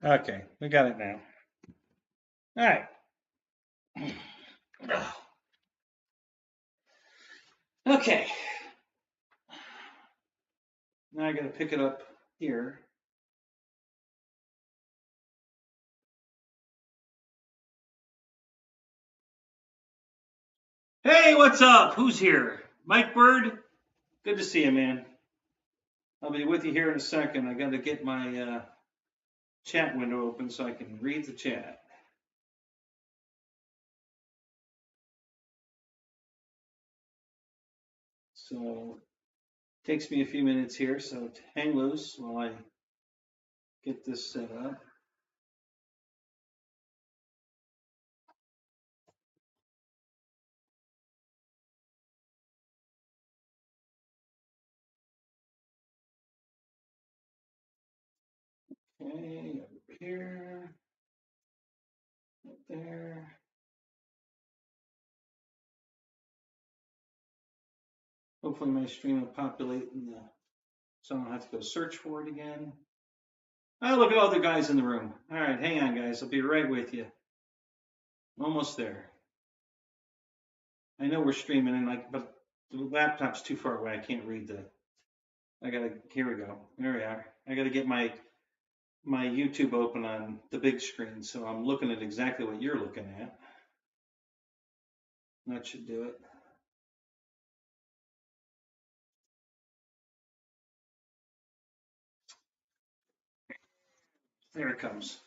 Okay, we got it now. All right. Okay. Now I got to pick it up here. Hey, what's up? Who's here? Mike Bird? Good to see you, man. I'll be with you here in a second. I got to get my chat window open so I can read the chat. So it takes me a few minutes here, so hang loose while I get this set up. Okay, over here, up there. Hopefully my stream will populate so I don't have to go search for it again. Oh, look at all the guys in the room. All right, hang on, guys. I'll be right with you. Almost there. I know we're streaming, but the laptop's too far away. I can't read here we go. There we are. I gotta get my YouTube open on the big screen, so I'm looking at exactly what you're looking at. That should do it. There it comes.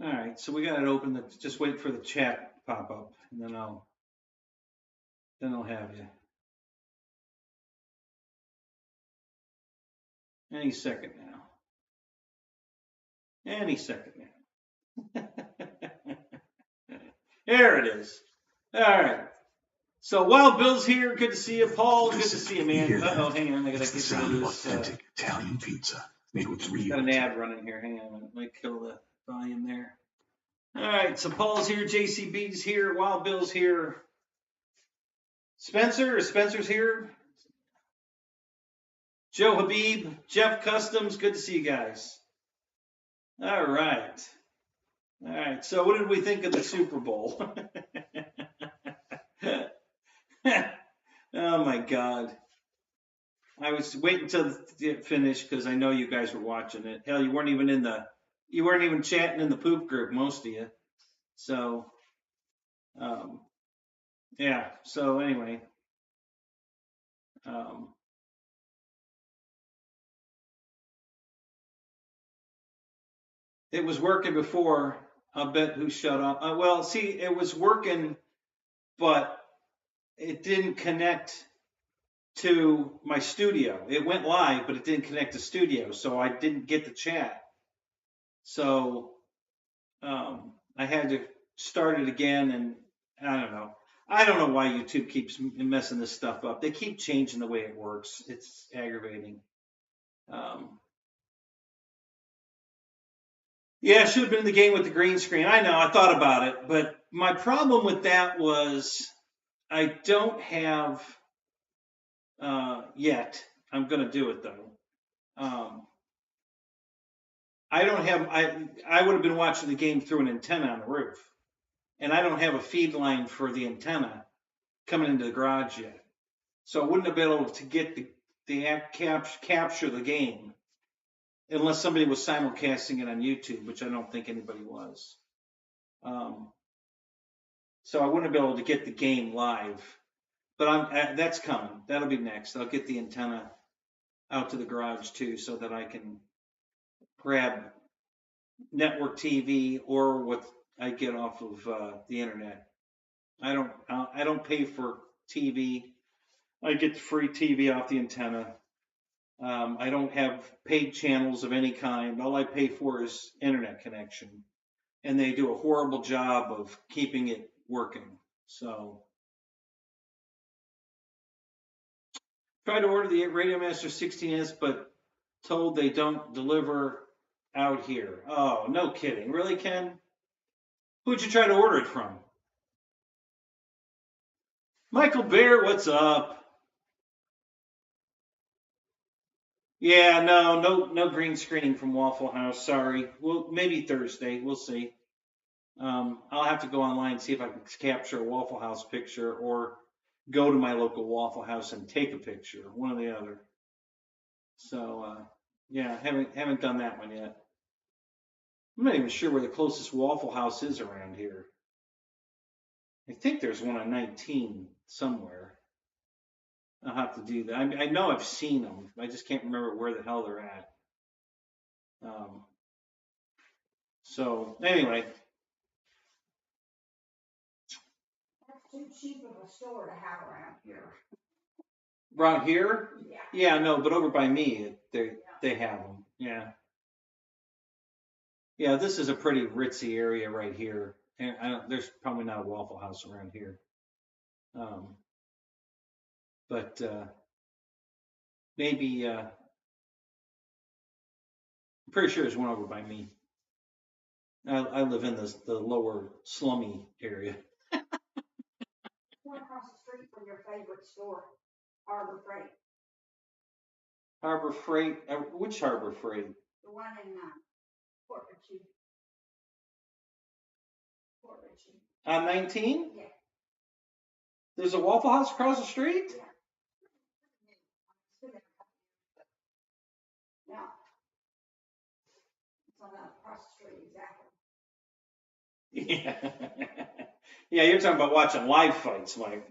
All right, so we got it open. Just wait for the chat to pop up, and then I'll have you. Any second now. Any second now. There it is. All right. So Wild Bill's here. Good to see you, Paul. Good to see you, man. Uh-oh, hang on. I gotta get the sound of authentic Italian pizza made with real. Got an ad running here. Hang on. I might kill the volume there. All right. So Paul's here. JCB's here. Wild Bill's here. Spencer's here. Joe Habib, Jeff Customs. Good to see you guys. All right. All right. So what did we think of the Super Bowl? Oh my God. I was waiting until it finished because I know you guys were watching it. Hell, you weren't even chatting in the poop group, most of you. So, yeah. So anyway, it was working before. I'll bet who shut up. Well, see, it was working, but it didn't connect to my studio. It went live, but it didn't connect to studio, so I didn't get the chat. So I had to start it again, and I don't know. I don't know why YouTube keeps messing this stuff up. They keep changing the way it works. It's aggravating. Yeah, I should have been in the game with the green screen. I know, I thought about it, but my problem with that was I don't have yet. I'm going to do it though. I don't have. I would have been watching the game through an antenna on the roof, and I don't have a feed line for the antenna coming into the garage yet, so I wouldn't have been able to get capture the game unless somebody was simulcasting it on YouTube, which I don't think anybody was. So I wouldn't have been able to get the game live, but that's coming. That'll be next. I'll get the antenna out to the garage too, so that I can grab network TV or what I get off of the internet. I don't pay for TV. I get the free TV off the antenna. I don't have paid channels of any kind. All I pay for is internet connection, and they do a horrible job of keeping it working. So tried to order the Radiomaster 16S, but told they don't deliver out here. Oh, no kidding. Really, Ken? Who'd you try to order it from? Michael Bear, what's up? Yeah, no green screening from Waffle House. Sorry. Well, maybe Thursday. We'll see. I'll have to go online and see if I can capture a Waffle House picture or go to my local Waffle House and take a picture, one or the other. So yeah, haven't done that one yet. I'm not even sure where the closest Waffle House is around here. I think there's one on 19 somewhere. I'll have to do that. I know I've seen them. I just can't remember where the hell they're at. Um, so anyway, That's too cheap of a store to have around here. around here, Yeah. yeah, no, but over by me, they have them. Yeah, yeah. This is a pretty ritzy area right here, and there's probably not a Waffle House around here. Um, but maybe I'm pretty sure there's one over by me. I live in the lower slummy area. One across the street from your favorite store, Harbor Freight. Harbor Freight, which Harbor Freight? The one in Port Richey. Port Richey. On 19? Yeah. There's a Waffle House across the street? Yeah. Yeah. It's on across the street, exactly. Yeah. Yeah, you're talking about watching live fights, Mike.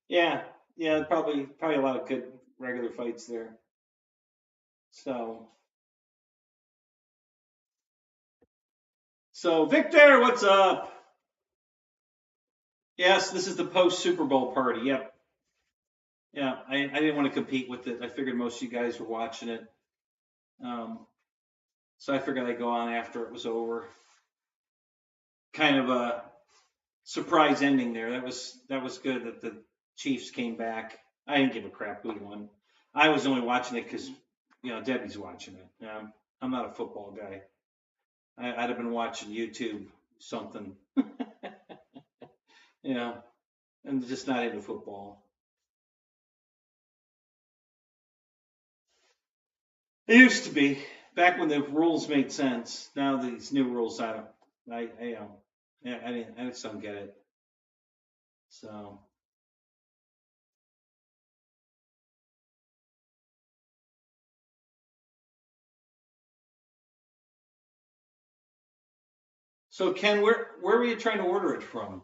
Yeah, yeah, probably a lot of good regular fights there. So Victor, what's up? Yes, this is the post Super Bowl party. Yep. Yeah, I didn't want to compete with it. I figured most of you guys were watching it. So I figured I'd go on after it was over. Kind of a surprise ending there. That was good that the Chiefs came back. I didn't give a crap who won. I was only watching it because Debbie's watching it. I'm not a football guy. I'd have been watching YouTube something, and just not into football. It used to be back when the rules made sense. Now these new rules, I just don't get it. So Ken, where were you trying to order it from?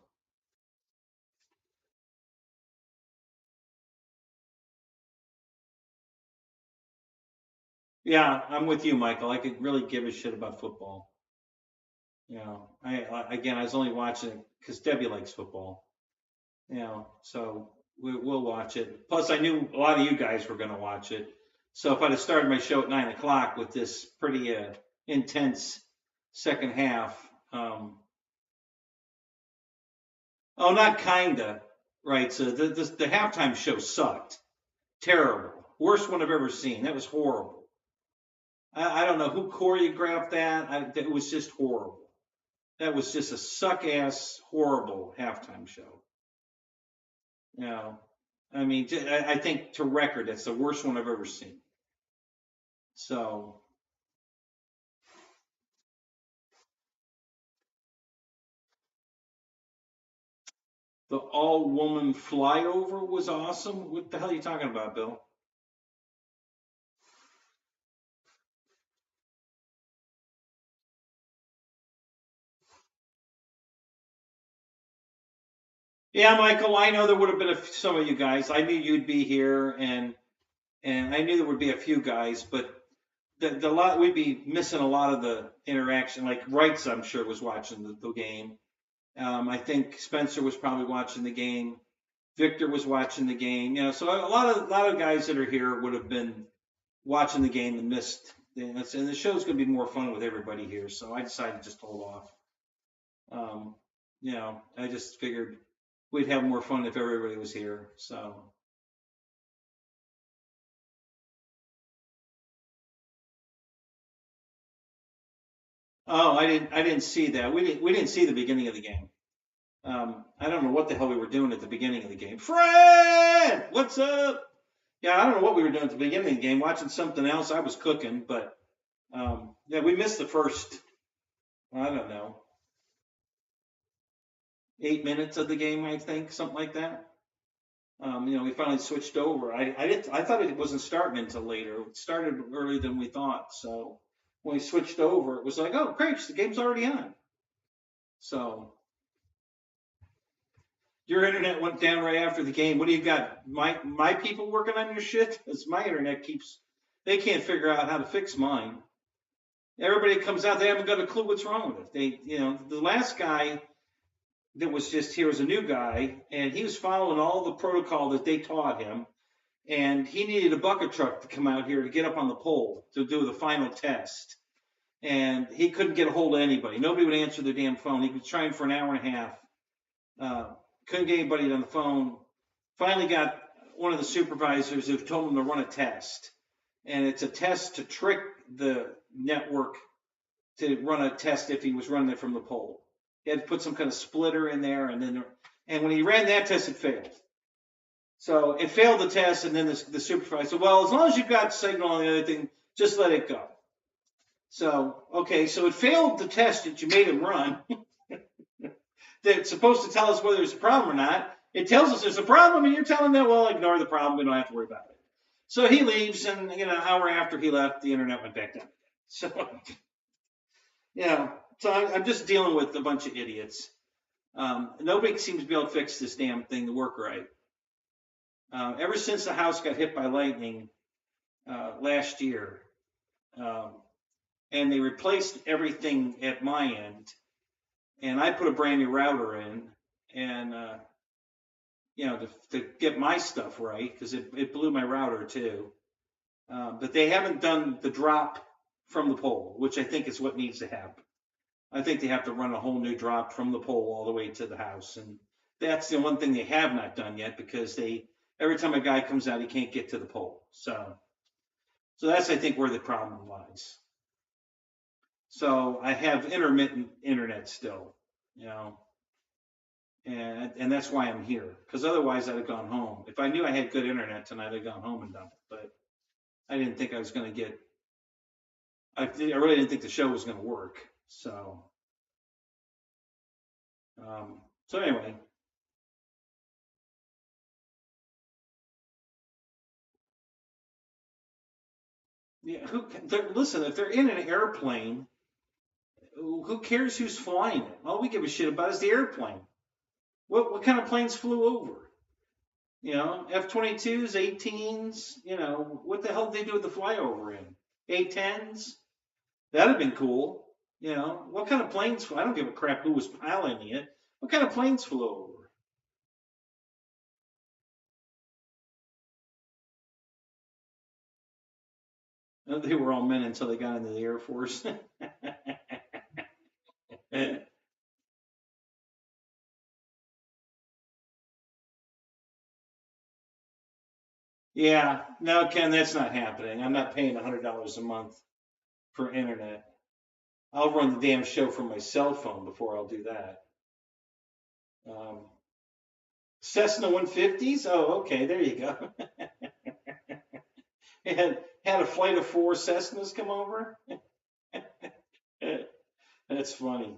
Yeah, I'm with you, Michael. I could really give a shit about football. I was only watching it because Debbie likes football. So we'll watch it. Plus, I knew a lot of you guys were going to watch it. So if I'd have started my show at 9 o'clock with this pretty intense second half, oh, not kinda, right? So the halftime show sucked, terrible, worst one I've ever seen. That was horrible. I don't know who choreographed that. It was just horrible. That was just a suck ass horrible halftime show. I mean, I think to record, that's the worst one I've ever seen. So, the all woman flyover was awesome. What the hell are you talking about, Bill? Yeah, Michael, I know there would have been some of you guys. I knew you'd be here, and I knew there would be a few guys, but the lot we'd be missing a lot of the interaction. Like Wrights, I'm sure was watching the game. I think Spencer was probably watching the game. Victor was watching the game. So a lot of guys that are here would have been watching the game and missed. And the show's going to be more fun with everybody here, so I decided to just hold off. I just figured we'd have more fun if everybody was here. So. Oh, I didn't see that. We didn't see the beginning of the game. I don't know what the hell we were doing at the beginning of the game. Fred, what's up? Yeah, I don't know what we were doing at the beginning of the game, watching something else. I was cooking, but yeah, we missed the first, I don't know, 8 minutes of the game, I think, something like that. We finally switched over. I thought it wasn't starting until later. It started earlier than we thought. So when we switched over, it was like, oh, great, the game's already on. So your internet went down right after the game. What do you got? My people working on your shit? Because my internet they can't figure out how to fix mine. Everybody that comes out, they haven't got a clue what's wrong with it. The last guy that was just here was a new guy, and he was following all the protocol that they taught him. And he needed a bucket truck to come out here to get up on the pole to do the final test. And he couldn't get a hold of anybody. Nobody would answer the damn phone. He was trying for an hour and a half. Couldn't get anybody on the phone. Finally got one of the supervisors who told him to run a test. And it's a test to trick the network to run a test if he was running it from the pole. He had to put some kind of splitter in there, and when he ran that test, it failed. So it failed the test, and then the supervisor said, well, as long as you've got signal and the other thing, just let it go. So, okay, so it failed the test that you made him run. That's supposed to tell us whether there's a problem or not. It tells us there's a problem, and you're telling them, well, ignore the problem. We don't have to worry about it. So he leaves, and an hour after he left, the internet went back down. So, so I'm just dealing with a bunch of idiots. Nobody seems to be able to fix this damn thing to work right. Ever since the house got hit by lightning last year, and they replaced everything at my end, and I put a brand new router in, and to get my stuff right, because it blew my router too. But they haven't done the drop from the pole, which I think is what needs to happen. I think they have to run a whole new drop from the pole all the way to the house, and that's the one thing they have not done yet, because every time a guy comes out, he can't get to the pole. So that's, I think, where the problem lies. So I have intermittent internet still, and that's why I'm here, because otherwise I'd have gone home. If I knew I had good internet tonight, I'd have gone home and done it, but I didn't think I was going to get, I really didn't think the show was going to work. So anyway. Yeah, listen, if they're in an airplane, who cares who's flying it? All we give a shit about is the airplane. What kind of planes flew over? F-22s, A-10s, what the hell did they do with the flyover in? A-10s? That'd have been cool. What kind of planes I don't give a crap who was piloting it. What kind of planes flew over? They were all men until they got into the Air Force. Yeah, no, Ken, that's not happening. I'm not paying $100 a month for internet. I'll run the damn show from my cell phone before I'll do that. Cessna 150s? Oh, okay, there you go. had a flight of 4 Cessnas come over. That's funny.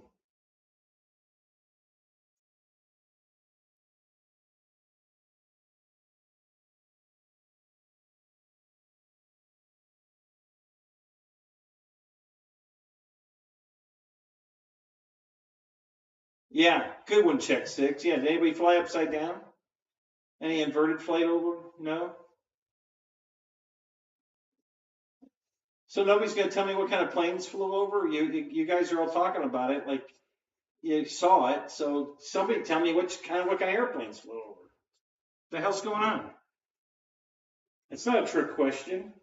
Yeah, good one, Check 6. Yeah, did anybody fly upside down? Any inverted flight over? No? So nobody's going to tell me what kind of planes flew over? You guys are all talking about it like you saw it. So somebody tell me what kind of airplanes flew over. What the hell's going on? It's not a trick question.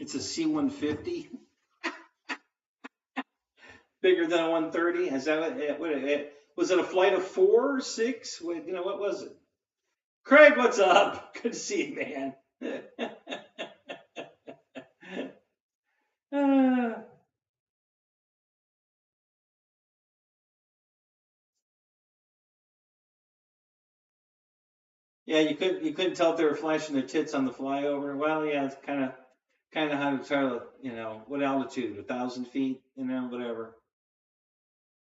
It's a C-150. Bigger than a 130. Is that what it was? It a flight of 4 or 6? What was it? Craig, what's up? Good to see you, man. Yeah, you couldn't tell if they were flashing their tits on the flyover. Well, yeah, it's kind of how to tell it. What altitude? 1,000 feet. Whatever.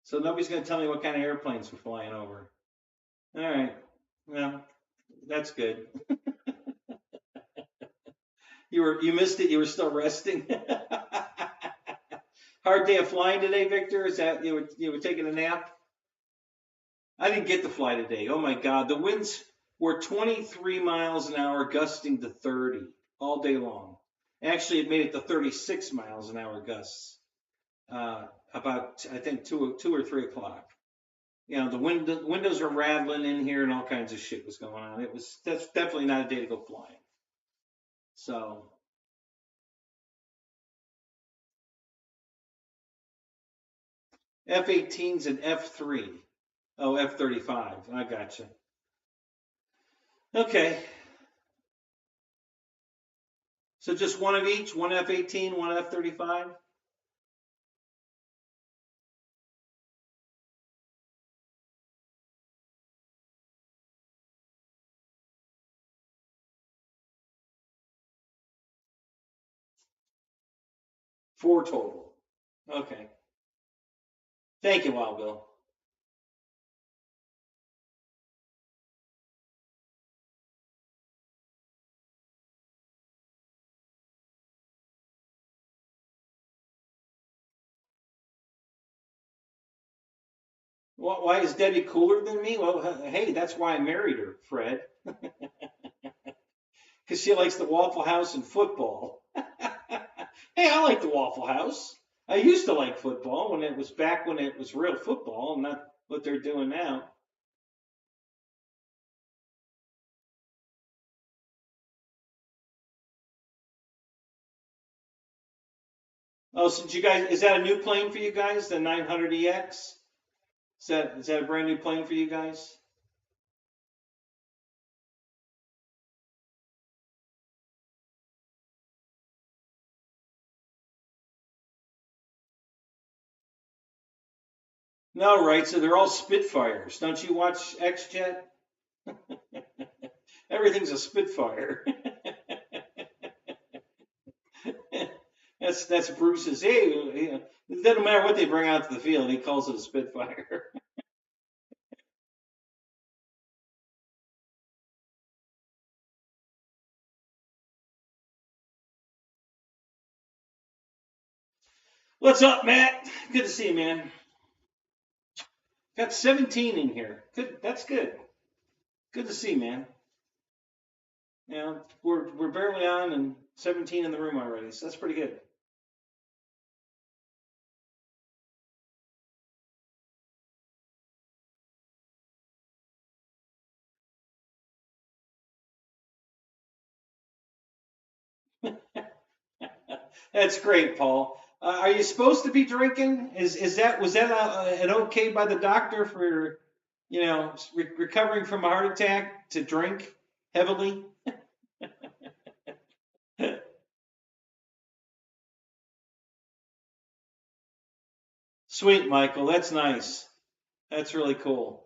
So nobody's gonna tell me what kind of airplanes we're flying over. All right. Well, that's good. You missed it. You were still resting. Hard day of flying today, Victor. Is that you were taking a nap? I didn't get to fly today. Oh my God, the winds were 23 miles an hour, gusting to 30 all day long. Actually, it made it to 36 miles an hour gusts. About I think 2 or 3 o'clock. The windows were rattling in here and all kinds of shit was going on. That's definitely not a day to go flying. So. F-18's and F-3. Oh, F-35. I gotcha. Okay. So just one of each, one F-18, one F-35? Four total. Okay. Thank you, Wild Bill. Why is Debbie cooler than me? Well, hey, that's why I married her, Fred. Because she likes the Waffle House and football. Hey, I like the Waffle House. I used to like football when it was real football, not what they're doing now. Oh, so is that a new plane for you guys, the 900EX? Is that a brand new plane for you guys? No, right? So they're all Spitfires. Don't you watch X-Jet? Everything's a Spitfire. That's Bruce's. Hey, it doesn't matter what they bring out to the field. He calls it a Spitfire. What's up, Matt? Good to see you, man. Got 17 in here. Good. That's good. Good to see, man. We're barely on and 17 in the room already, so that's pretty good. That's great, Paul. Are you supposed to be drinking? Was that an okay by the doctor for recovering from a heart attack to drink heavily? Sweet, Michael. That's nice. That's really cool.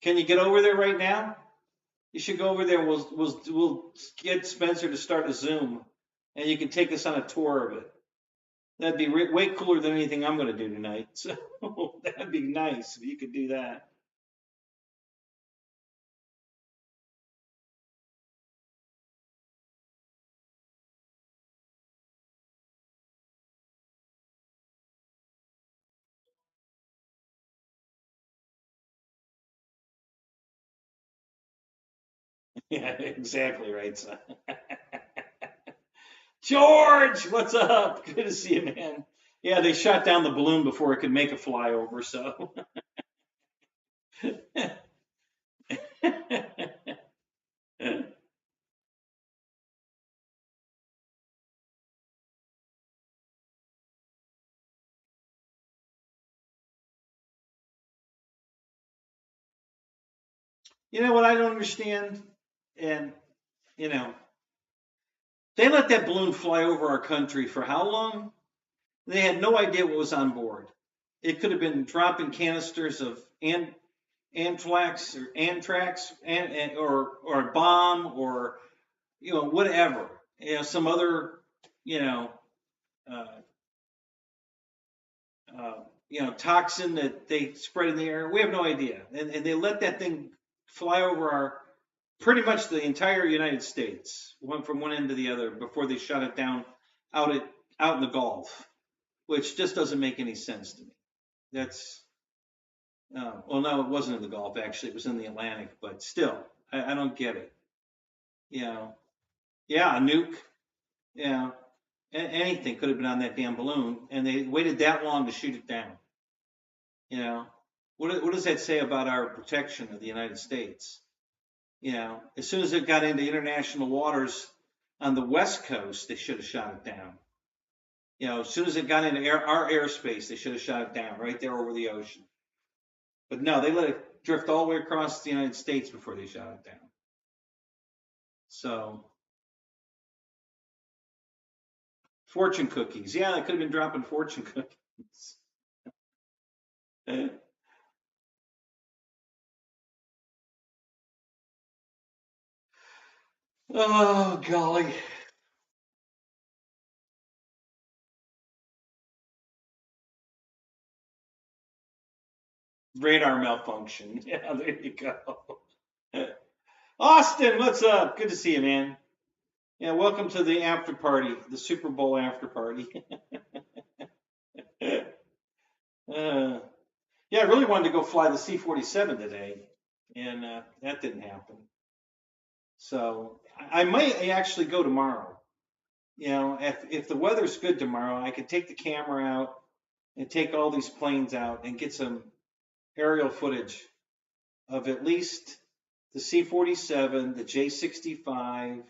Can you get over there right now? You should go over there. We'll get Spencer to start a Zoom, and you can take us on a tour of it. That'd be way cooler than anything I'm going to do tonight. So that'd be nice if you could do that. Yeah, exactly right, son. George, what's up? Good to see you, man. Yeah, they shot down the balloon before it could make a flyover, so. You know what I don't understand? And, you know, they let that balloon fly over our country for how long? They had no idea what was on board. It could have been dropping canisters of anthrax or a bomb or whatever. Some other you know uh, toxin that they spread in the air. We have no idea, and they let that thing fly over our pretty much the entire United States, went from one end to the other before they shut it down out in the Gulf, which just doesn't make any sense to me. That's well, no, it wasn't in the Gulf. Actually, it was in the Atlantic, but still, I don't get it. You know, yeah, a nuke. Yeah, anything could have been on that damn balloon, and they waited that long to shoot it down. You know, what does that say about our protection of the United States? As soon as it got into international waters on the West Coast, they should have shot it down. As soon as it got into our airspace, they should have shot it down right there over the ocean. But no, they let it drift all the way across the United States before they shot it down. So, fortune cookies. Yeah, they could have been dropping fortune cookies. Oh, golly. Radar malfunction. Yeah, there you go. Austin, what's up? Good to see you, man. Yeah, welcome to the after party, the Super Bowl after party. Yeah, I really wanted to go fly the C-47 today, and that didn't happen. So I might actually go tomorrow. If the weather's good tomorrow, I could take the camera out and take all these planes out and get some aerial footage of at least the C-47, the J-65,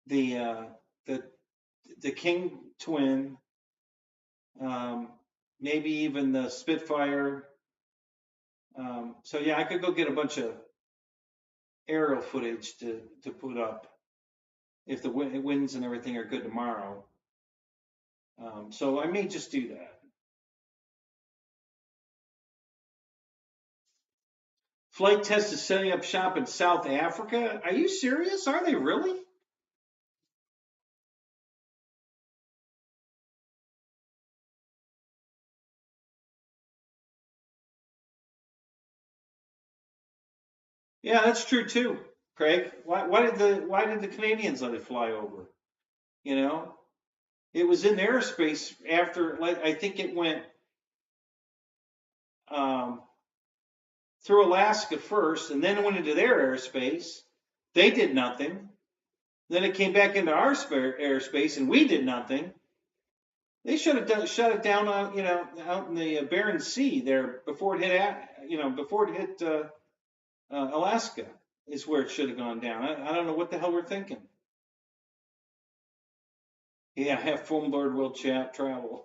the King Twin, maybe even the Spitfire. So yeah, I could go get a bunch of aerial footage to put up if the winds and everything are good tomorrow. So I may just do that. Flight Test is setting up shop in South Africa. Are you serious? Are they really? Yeah, that's true too, Craig. Why did the Canadians let it fly over? It was in their airspace after, like, I think it went um, through Alaska first, and then it went into their airspace. They did nothing. Then it came back into our airspace, and we did nothing. They shut it down, out in the Barents Sea there before it hit Alaska is where it should have gone down. I don't know what the hell we're thinking. Yeah, have foam board will travel.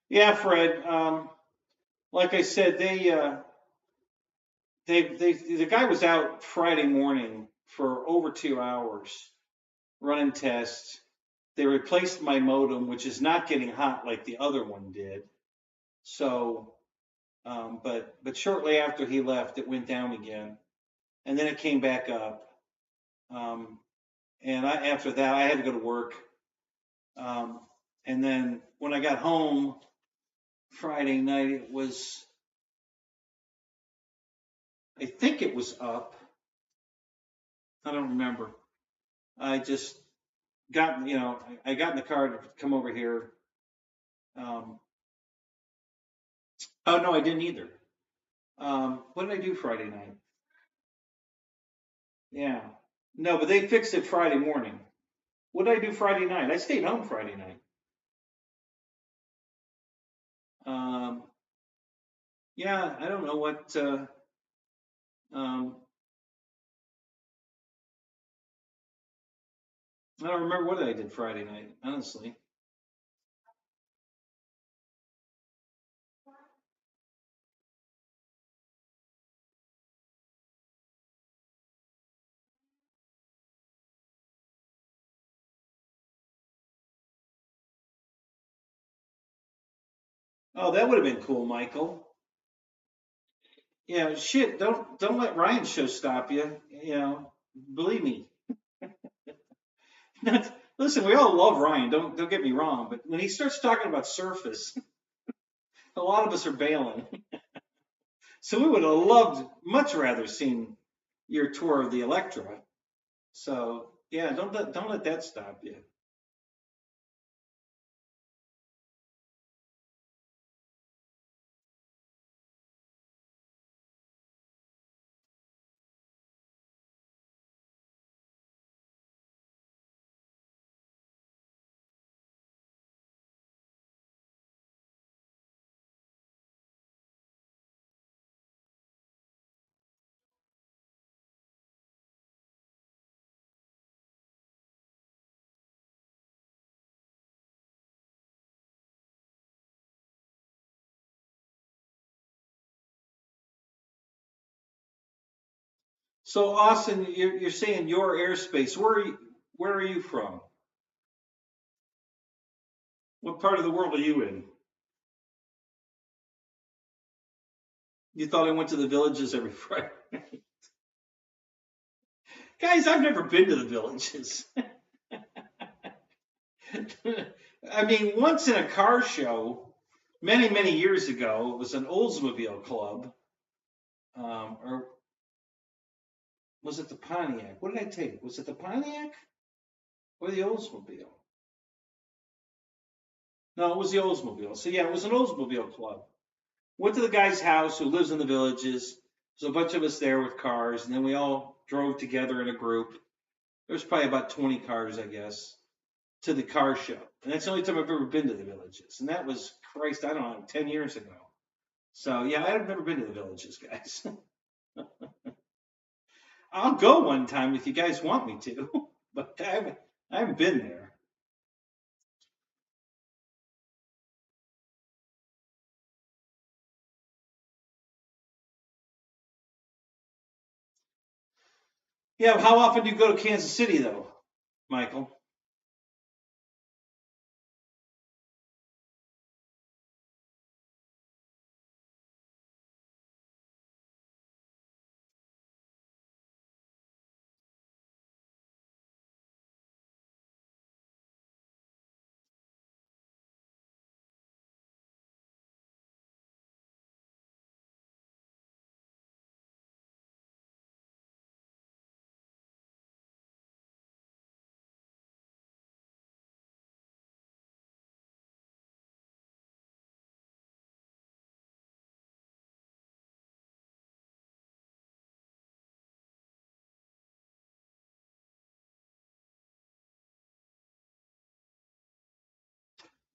Yeah, Fred. Like I said, the guy was out Friday morning for over 2 hours running tests. They replaced my modem, which is not getting hot like the other one did. So, but shortly after he left, it went down again, and then it came back up. And after that, I had to go to work. And then when I got home Friday night, I think it was up. I don't remember. I just I got in the car to come over here. Oh no, I didn't either. What did I do Friday night? Yeah. No, but they fixed it Friday morning. What did I do Friday night? I stayed home Friday night. Um, yeah, I don't know what. Um, I don't remember what I did Friday night, honestly. Oh, that would have been cool, Michael. Yeah, shit. Don't let Ryan's show stop you. Believe me. Listen, we all love Ryan. Don't get me wrong, but when he starts talking about Surface, a lot of us are bailing. So we would have loved, much rather seen your tour of the Electra. So yeah, don't let that stop you. So Austin, you're saying your airspace. Where are you from? What part of the world are you in? You thought I went to the villages every Friday? Guys, I've never been to the villages. I mean, once in a car show, many, many years ago, it was an Oldsmobile club, or was it the Pontiac? What did I take? Was it the Pontiac or the Oldsmobile? No, it was the Oldsmobile. So yeah, it was an Oldsmobile club. Went to the guy's house who lives in the villages. There's a bunch of us there with cars, and then we all drove together in a group. There was probably about 20 cars, I guess, to the car show. And that's the only time I've ever been to the villages. And that was, Christ, I don't know, 10 years ago. So yeah, I've never been to the villages, guys. I'll go one time if you guys want me to, but I haven't been there. Yeah, how often do you go to Kansas City though, Michael?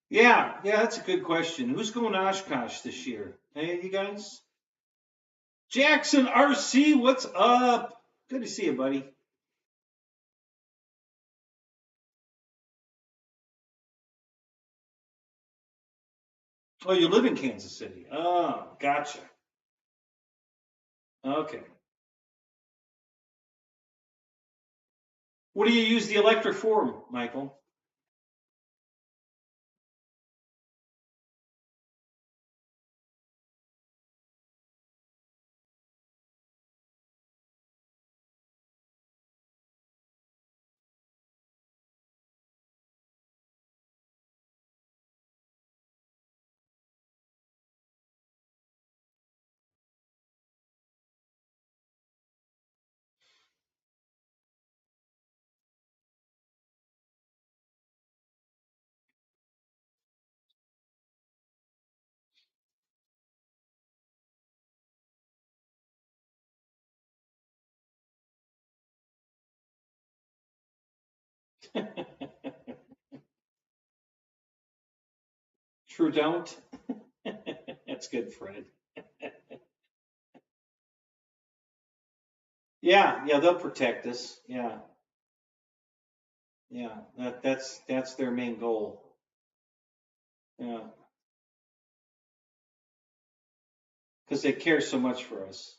Yeah, that's a good question. Who's going to Oshkosh this year? Hey, you guys? Jackson RC, what's up? Good to see you, buddy. Oh, you live in Kansas City. Oh, gotcha. Okay. What do you use the electric for, Michael? True don't. That's good, Fred. Yeah, yeah, they'll protect us. Yeah, yeah. That's their main goal. Yeah, because they care so much for us.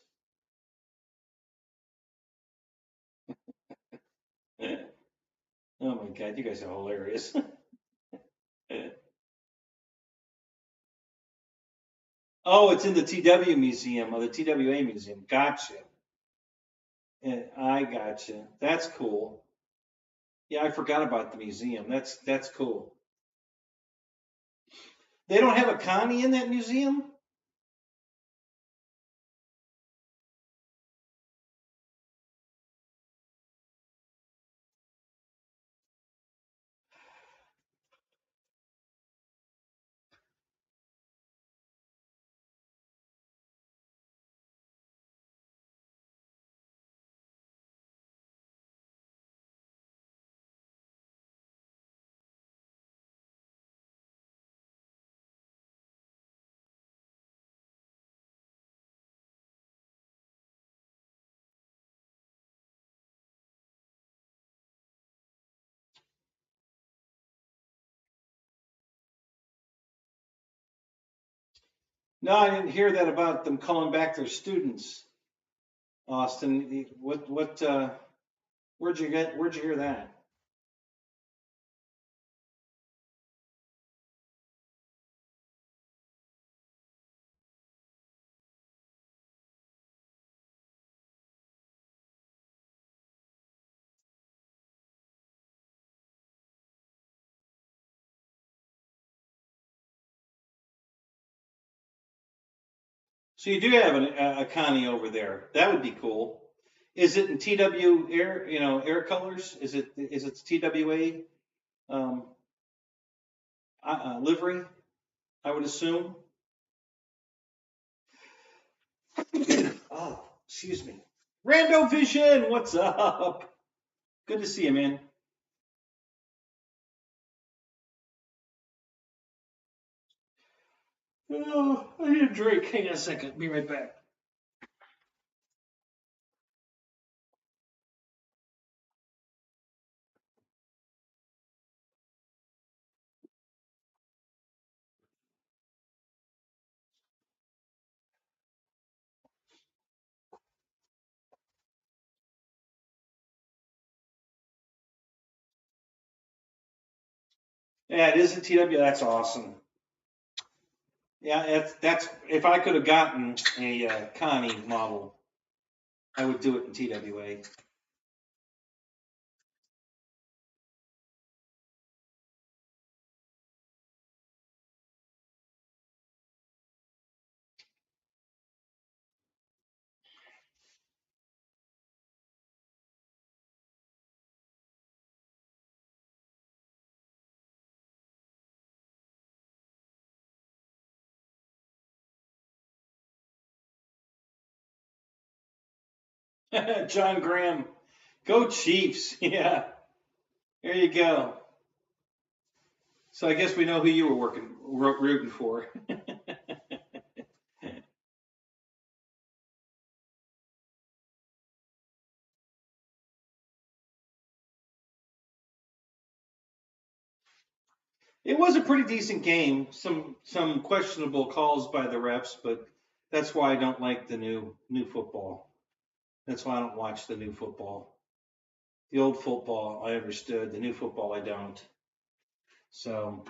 Oh my God, you guys are hilarious. Oh, it's in the TW Museum or the TWA Museum. Gotcha. I gotcha. That's cool. Yeah, I forgot about the museum. That's cool. They don't have a Connie in that museum? No, I didn't hear that about them calling back their students. Austin, where'd you hear that? So you do have a Connie over there. That would be cool. Is it in TW air, air colors? Is it TWA um, livery? I would assume. Oh, excuse me. Rando Vision, what's up? Good to see you, man. Oh, I need a drink. Hang on a second. Be right back. Yeah, it is in TW. That's awesome. Yeah, that's if I could have gotten a Connie model, I would do it in TWA. John Graham, go Chiefs. Yeah, there you go. So I guess we know who you were rooting for. It was a pretty decent game. Some questionable calls by the refs, but that's why I don't like the new football. That's why I don't watch the new football. The old football I understood. The new football I don't. So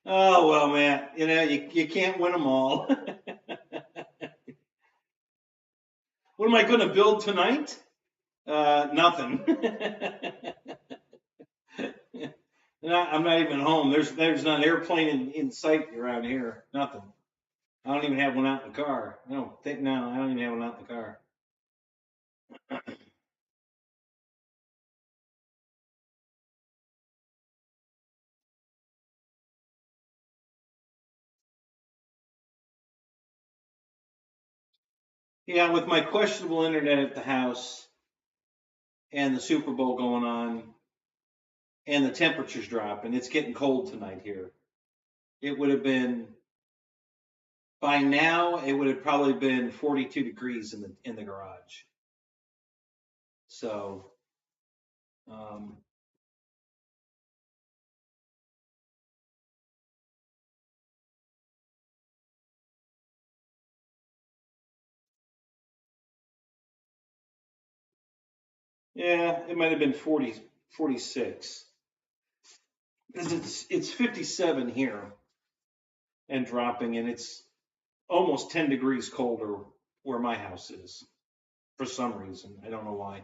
oh well, man. You can't win them all. What am I going to build tonight? Nothing. I'm not even home. There's not an airplane in sight around here. Nothing. I don't even have one out in the car. I don't think, no, I don't even have one out in the car. Yeah, with my questionable internet at the house and the Super Bowl going on and the temperatures dropping, it's getting cold tonight here. It would have been by now. It would have probably been 42 degrees in the garage. So, um, yeah, it might have been 40, 46 because it's 57 here and dropping, and it's almost 10 degrees colder where my house is for some reason. I don't know why.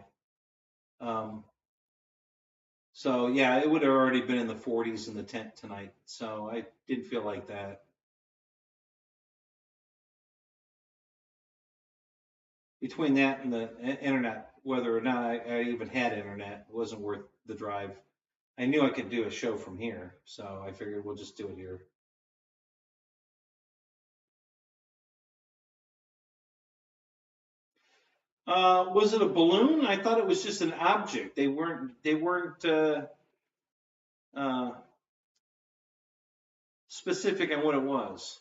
Um, so yeah, it would have already been in the 40s in the tent tonight. So I didn't feel like that. Between that and the internet, whether or not I even had internet, it wasn't worth the drive. I knew I could do a show from here, so I figured we'll just do it here. Was it a balloon? I thought it was just an object. They weren't uh, specific on what it was.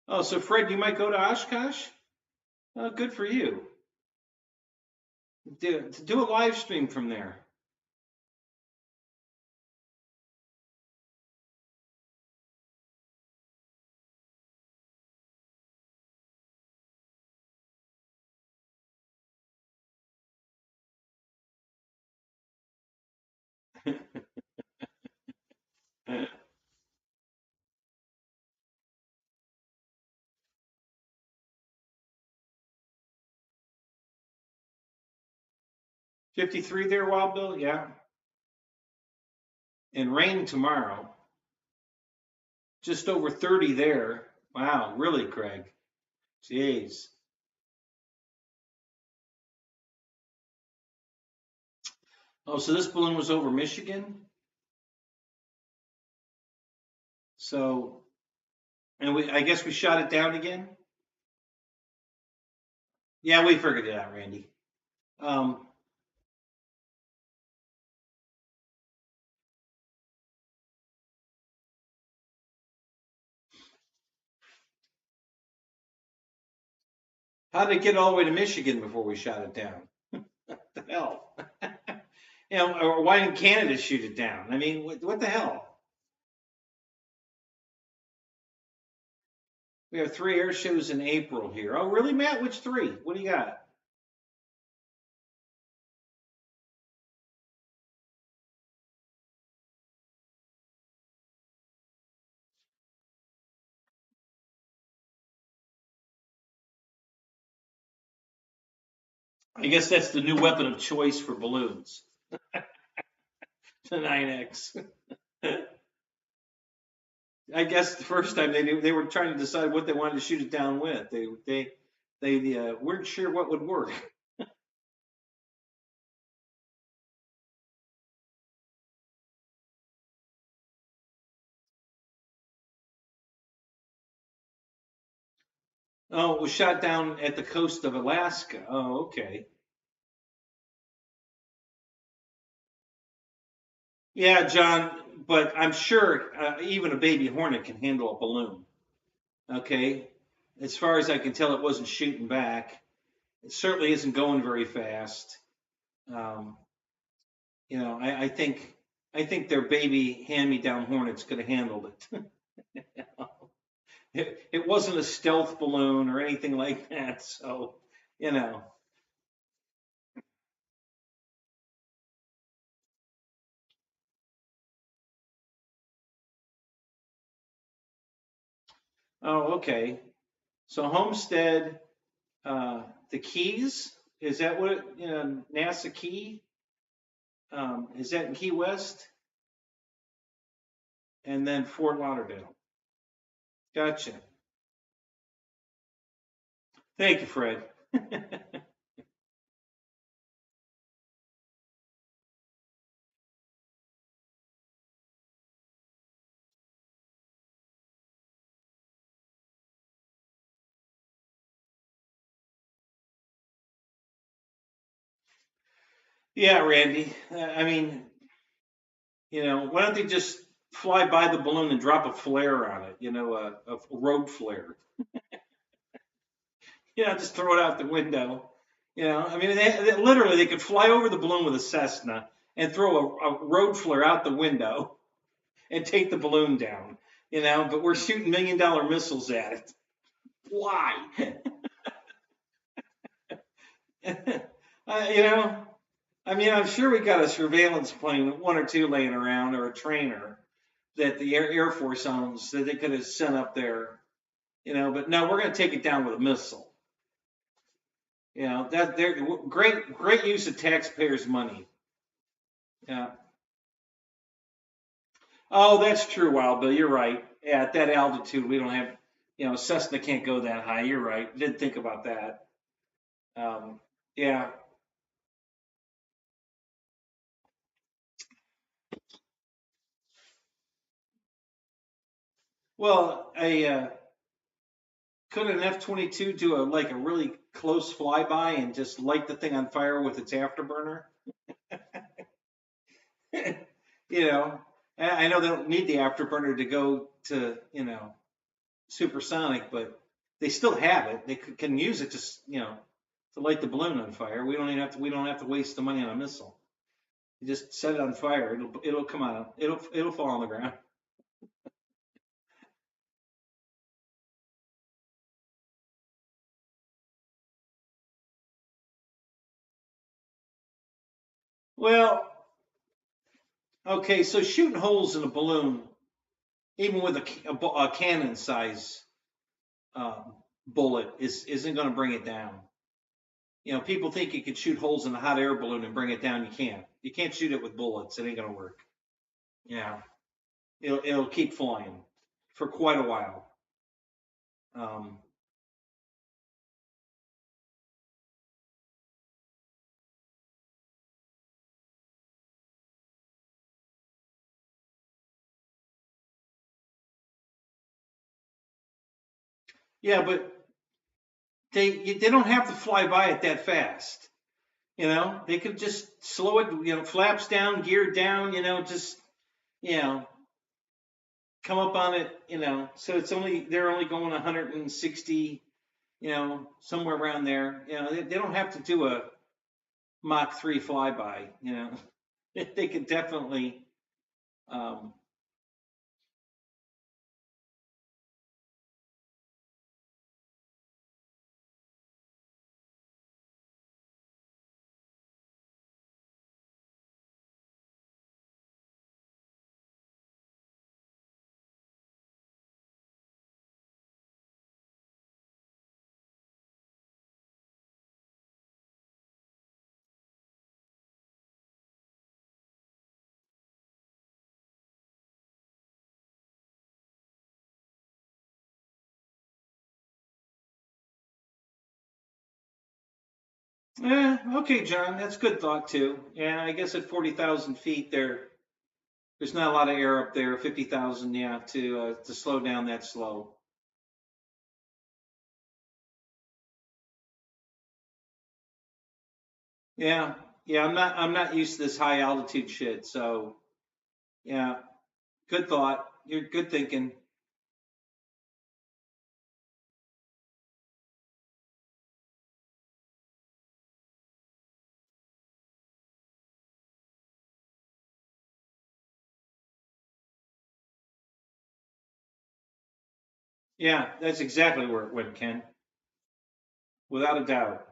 Oh, so Fred, you might go to Oshkosh? Oh, good for you. Do a live stream from there. Uh, 53 there, Wild Bill? Yeah. And rain tomorrow. Just over 30 there. Wow, really, Craig? Jeez. Oh, so this balloon was over Michigan? So, and I guess we shot it down again? Yeah, we figured it out, Randy. Um, how did it get all the way to Michigan before we shot it down? What the hell? Or why didn't Canada shoot it down? I mean, what the hell? We have 3 air shows in April here. Oh, really, Matt? Which 3? What do you got? I guess that's the new weapon of choice for balloons, the 9X. I guess the first time they were trying to decide what they wanted to shoot it down with. They weren't sure what would work. Oh, it was shot down at the coast of Alaska. Oh, okay. Yeah, John, but I'm sure even a baby hornet can handle a balloon. Okay. As far as I can tell, it wasn't shooting back. It certainly isn't going very fast. Um, I think their baby hand-me-down hornets could have handled it. It wasn't a stealth balloon or anything like that. So, you know. Oh, okay. So Homestead, the Keys, Is that what NASA Key? Is that in Key West? And then Fort Lauderdale. Gotcha. Thank you, Fred. Yeah, Randy. I mean, why don't they just fly by the balloon and drop a flare on it? A road flare. Just throw it out the window. I mean, literally they could fly over the balloon with a Cessna and throw a road flare out the window and take the balloon down. But we're shooting $1 million missiles at it. Why? I mean, I'm sure we got a surveillance plane, one or two laying around, or a trainer that the Air Force owns that they could have sent up there. But no, we're going to take it down with a missile. That they're great use of taxpayers' money. Yeah. Oh, that's true, Wild Bill. You're right. Yeah, at that altitude, we don't have, Cessna can't go that high. You're right. Didn't think about that. Yeah. Well, could an F-22 do a really close flyby and just light the thing on fire with its afterburner? I know they don't need the afterburner to go to supersonic, but they still have it. They can use it to light the balloon on fire. We don't have to waste the money on a missile. You just set it on fire. It'll come out. It'll fall on the ground. Well, okay, so shooting holes in a balloon, even with a cannon size bullet, isn't going to bring it down. People think you can shoot holes in a hot air balloon and bring it down. You can't. You can't shoot it with bullets. It ain't going to work. Yeah, it'll keep flying for quite a while. Yeah, but they don't have to fly by it that fast. They could just slow it. Flaps down, gear down. Just come up on it. So they're only going 160. Somewhere around there. They don't have to do a Mach 3 flyby. They could definitely. Okay, John, that's good thought too. Yeah, I guess at 40,000 feet there's not a lot of air up there. 50,000, yeah, to slow down that slow. Yeah, yeah, I'm not used to this high altitude shit. So yeah, good thought. You're good thinking. Yeah, that's exactly where it went, Ken, without a doubt.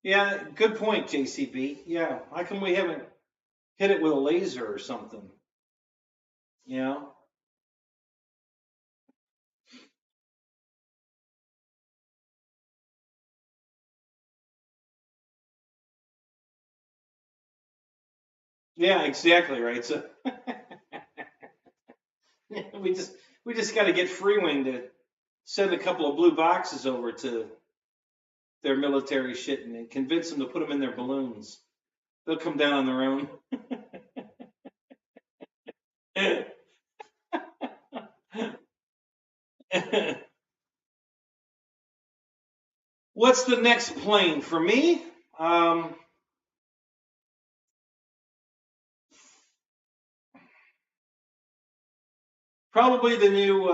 Yeah, good point, JCB. Yeah, how come we haven't hit it with a laser or something? You know? Yeah, exactly right. So we just we just got to get Freewing to send a couple of blue boxes over to their military shit and convince them to put them in their balloons. They'll come down on their own. What's the next plane for me? Um, probably the new,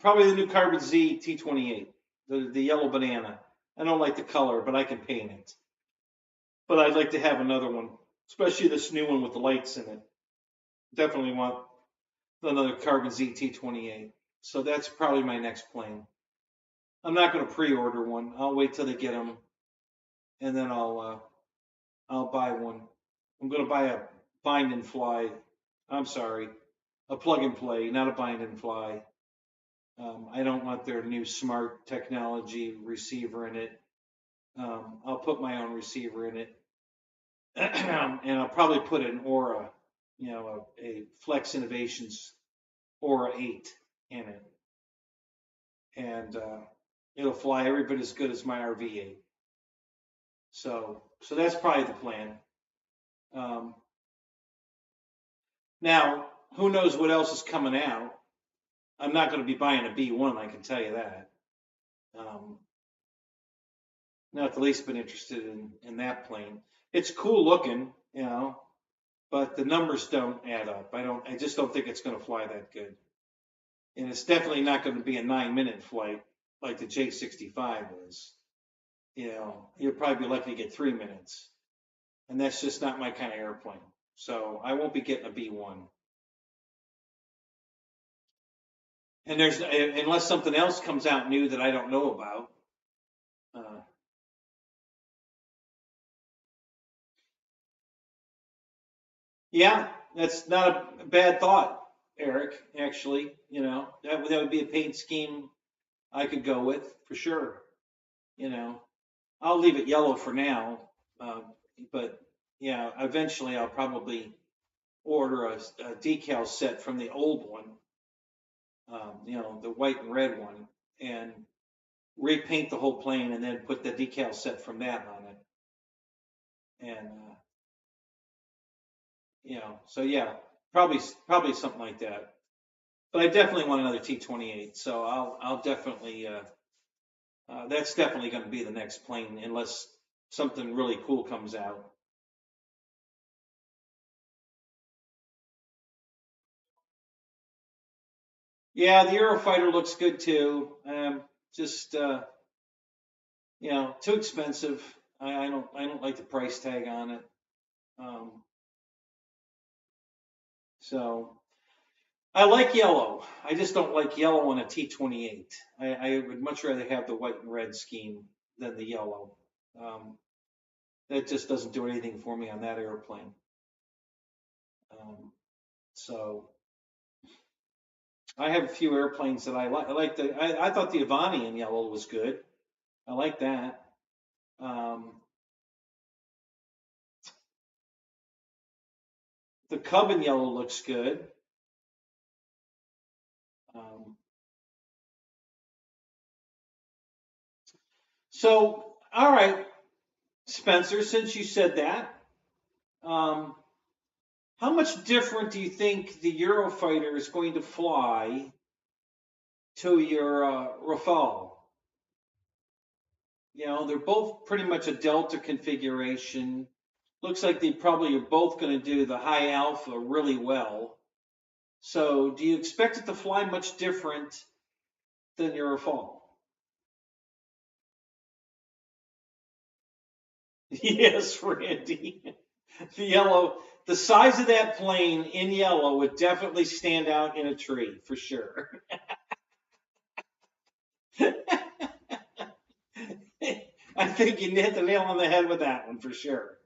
probably the new Carbon Z T28, the yellow banana. I don't like the color, but I can paint it. But I'd like to have another one, especially this new one with the lights in it. Definitely want another Carbon Z T28. So that's probably my next plane. I'm not going to pre-order one. I'll wait till they get them, and then I'll buy one. I'm going to buy a bind and fly. I'm sorry, a plug and play, not a bind and fly. I don't want their new smart technology receiver in it. I'll put my own receiver in it, and I'll probably put an Aura, a Flex Innovations Aura 8 in it, and it'll fly every bit as good as my RV8. So that's probably the plan. Um, Now, who knows what else is coming out? I'm not going to be buying a B1, I can tell you that. Um, Not the least bit interested in that plane. It's cool looking, but the numbers don't add up. I just don't think it's going to fly that good. And it's definitely not going to be a 9-minute flight like the J65 is. You'll probably be lucky to get 3 minutes. And that's just not my kind of airplane. So I won't be getting a B1. And unless something else comes out new that I don't know about. Uh, yeah, that's not a bad thought, Eric. Actually, that would be a paint scheme I could go with for sure. You know, I'll leave it yellow for now, uh, but yeah, eventually I'll probably order a decal set from the old one, the white and red one, and repaint the whole plane, and then put the decal set from that on it. And so yeah, probably something like that. But I definitely want another T28, so I'll definitely that's definitely going to be the next plane unless something really cool comes out. Yeah, the Eurofighter looks good too. Just too expensive. I don't like the price tag on it. Um, so I like yellow. I just don't like yellow on a T28. I would much rather have the white and red scheme than the yellow. Um, that just doesn't do anything for me on that airplane. Um, so I have a few airplanes that I like. I thought the Avani in yellow was good. I like that. Um, the Cub in yellow looks good. Um, so, all right, Spencer, since you said that, um, how much different do you think the Eurofighter is going to fly to your Rafale? They're both pretty much a Delta configuration. Looks like they probably are both going to do the high alpha really well. So, do you expect it to fly much different than your Rafale? Yes, Randy. The size of that plane in yellow would definitely stand out in a tree for sure. I think you hit the nail on the head with that one for sure.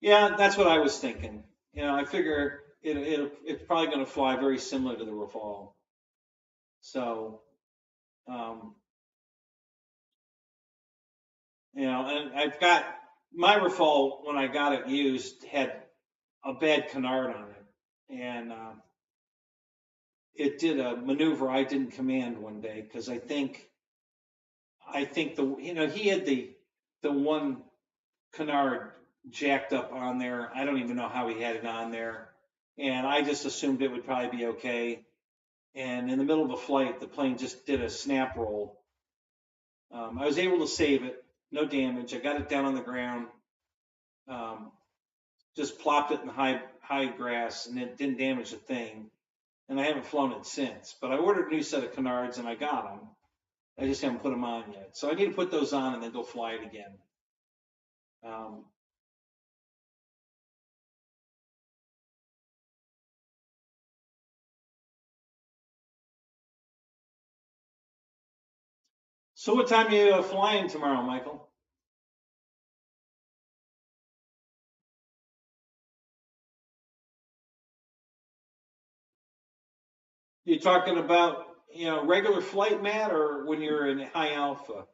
Yeah, that's what I was thinking. I figure it's probably going to fly very similar to the Rafale. So, um, and I've got my Rafale when I got it used had a bad canard on it, and it did a maneuver I didn't command one day because I think he had the one canard jacked up on there. I don't even know how he had it on there, and I just assumed it would probably be okay. And in the middle of a flight, the plane just did a snap roll. I was able to save it, no damage. I got it down on the ground, um, just plopped it in high grass, and it didn't damage a thing. And I haven't flown it since. But I ordered a new set of canards, and I got them. I just haven't put them on yet. So I need to put those on and then go fly it again. Um, so what time are you flying tomorrow, Michael? You talking about regular flight, Matt, or when you're in high alpha?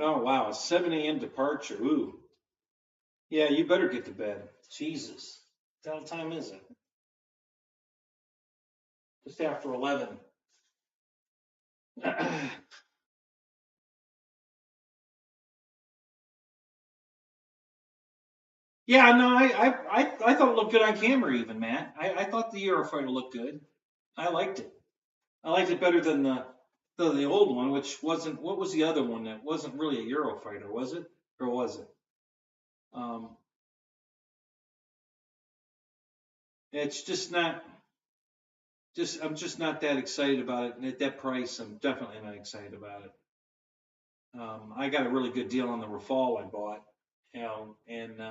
Oh wow, a 7 a.m. departure. Ooh, yeah, you better get to bed. Jesus, what time is it? Just after 11. Yeah, no, I thought it looked good on camera, even Matt. I thought the Eurofighter looked good. I liked it. I liked it better than the old one, which wasn't. What was the other one that wasn't really a Eurofighter? Was it, or was it? Um, it's just not. I'm just not that excited about it. And at that price, I'm definitely not excited about it. I got a really good deal on the Rafale I bought, and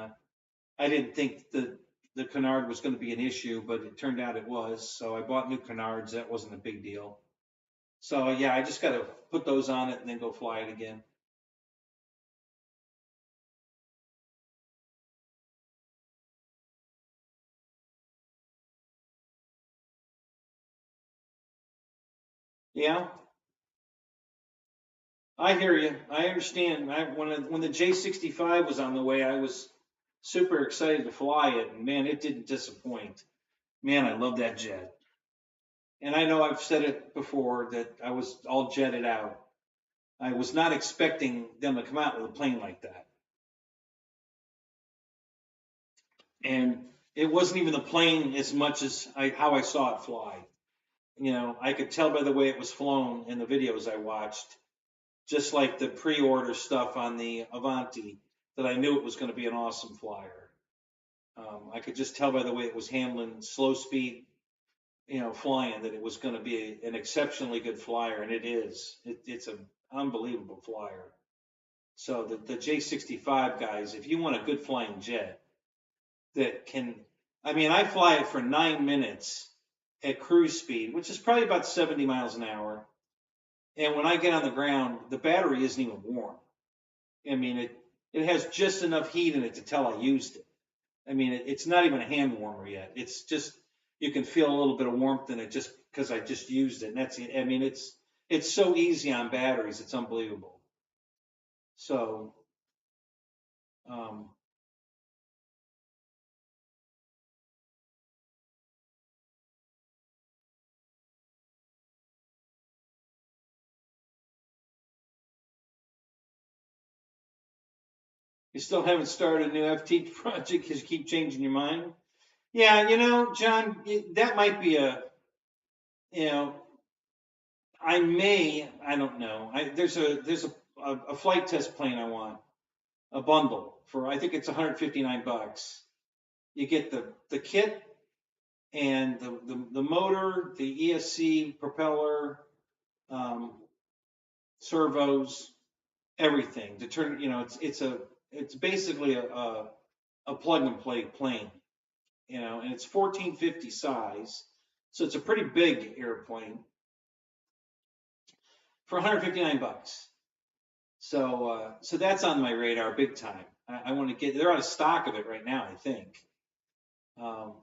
I didn't think the canard was going to be an issue, but it turned out it was. So I bought new canards. That wasn't a big deal. So yeah, I just got to put those on it and then go fly it again. Yeah, I hear you. I understand. When the J65 was on the way, I was super excited to fly it, and man, it didn't disappoint. Man, I love that jet. And I know I've said it before that I was all jetted out. I was not expecting them to come out with a plane like that. And it wasn't even the plane as much as how I saw it fly. I could tell by the way it was flown in the videos I watched, just like the pre-order stuff on the Avanti, that I knew it was going to be an awesome flyer. I could just tell by the way it was handling slow speed, flying, that it was going to be an exceptionally good flyer, and it is. It's an unbelievable flyer. So the J65 guys, if you want a good flying jet that can, I mean, I fly it for 9 minutes at cruise speed, which is probably about 70 miles an hour. And when I get on the ground, the battery isn't even warm. I mean, it has just enough heat in it to tell I used it. I mean, it's not even a hand warmer yet. It's just, you can feel a little bit of warmth in it just because I just used it. And that's it. I mean, it's so easy on batteries. It's unbelievable. So, um, you still haven't started a new FT project because you keep changing your mind. Yeah, John, that might be you know, I don't know. There's a flight test plane I want, a bundle for, I think it's $159. You get the kit and the motor, the ESC propeller, um, servos, everything to turn. It's basically a plug and play plane. And it's 1450 size, so it's a pretty big airplane for $159. So that's on my radar big time. I want to get. They're out of stock of it right now, I think. Um,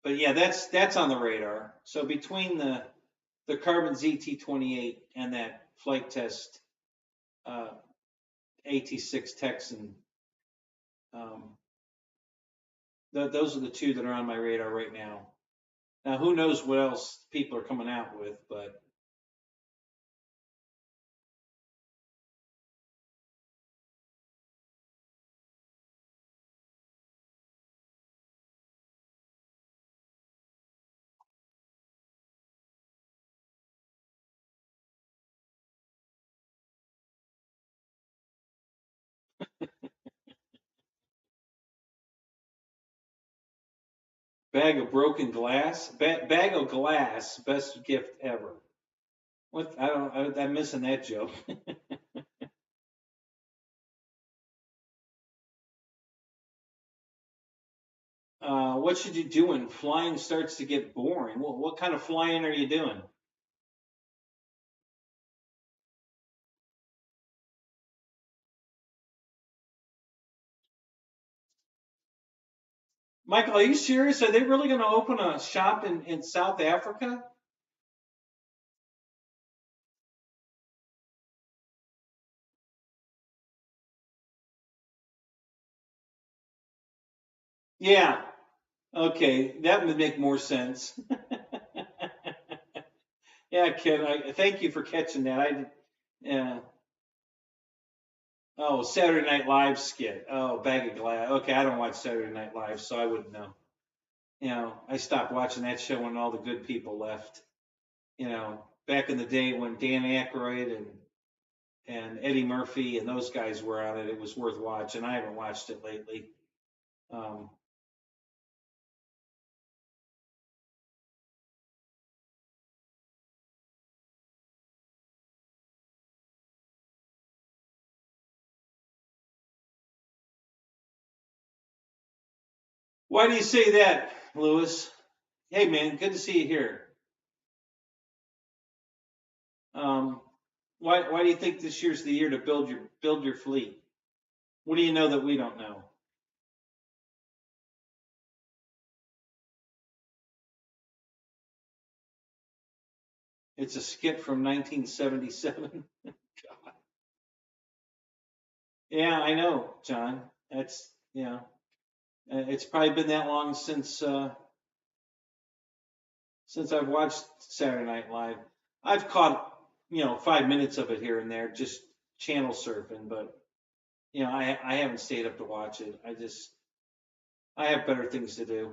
but yeah, that's on the radar. So between the Carbon ZT-28 and that flight test AT-6 Texan, um, those are the two that are on my radar right now. Now, who knows what else people are coming out with, but bag of broken glass, bag of glass, best gift ever. What? I'm missing that joke. What should you do when flying starts to get boring? What kind of flying are you doing? Michael, are you serious? Are they really going to open a shop in South Africa? Yeah. Okay, that would make more sense. Yeah, Ken, thank you for catching that. Yeah. Oh, Saturday Night Live skit. Oh, bag of glass. Okay, I don't watch Saturday Night Live, so I wouldn't know. I stopped watching that show when all the good people left. Back in the day when Dan Aykroyd and Eddie Murphy and those guys were on it, it was worth watching. I haven't watched it lately. Um, why do you say that, Lewis? Hey, man, good to see you here. Um, why do you think this year's the year to build your fleet? What do you know that we don't know? It's a skit from 1977. Yeah, I know, John. That's it's probably been that long since I've watched Saturday Night Live. I've caught 5 minutes of it here and there, just channel surfing, but I haven't stayed up to watch it. I have better things to do,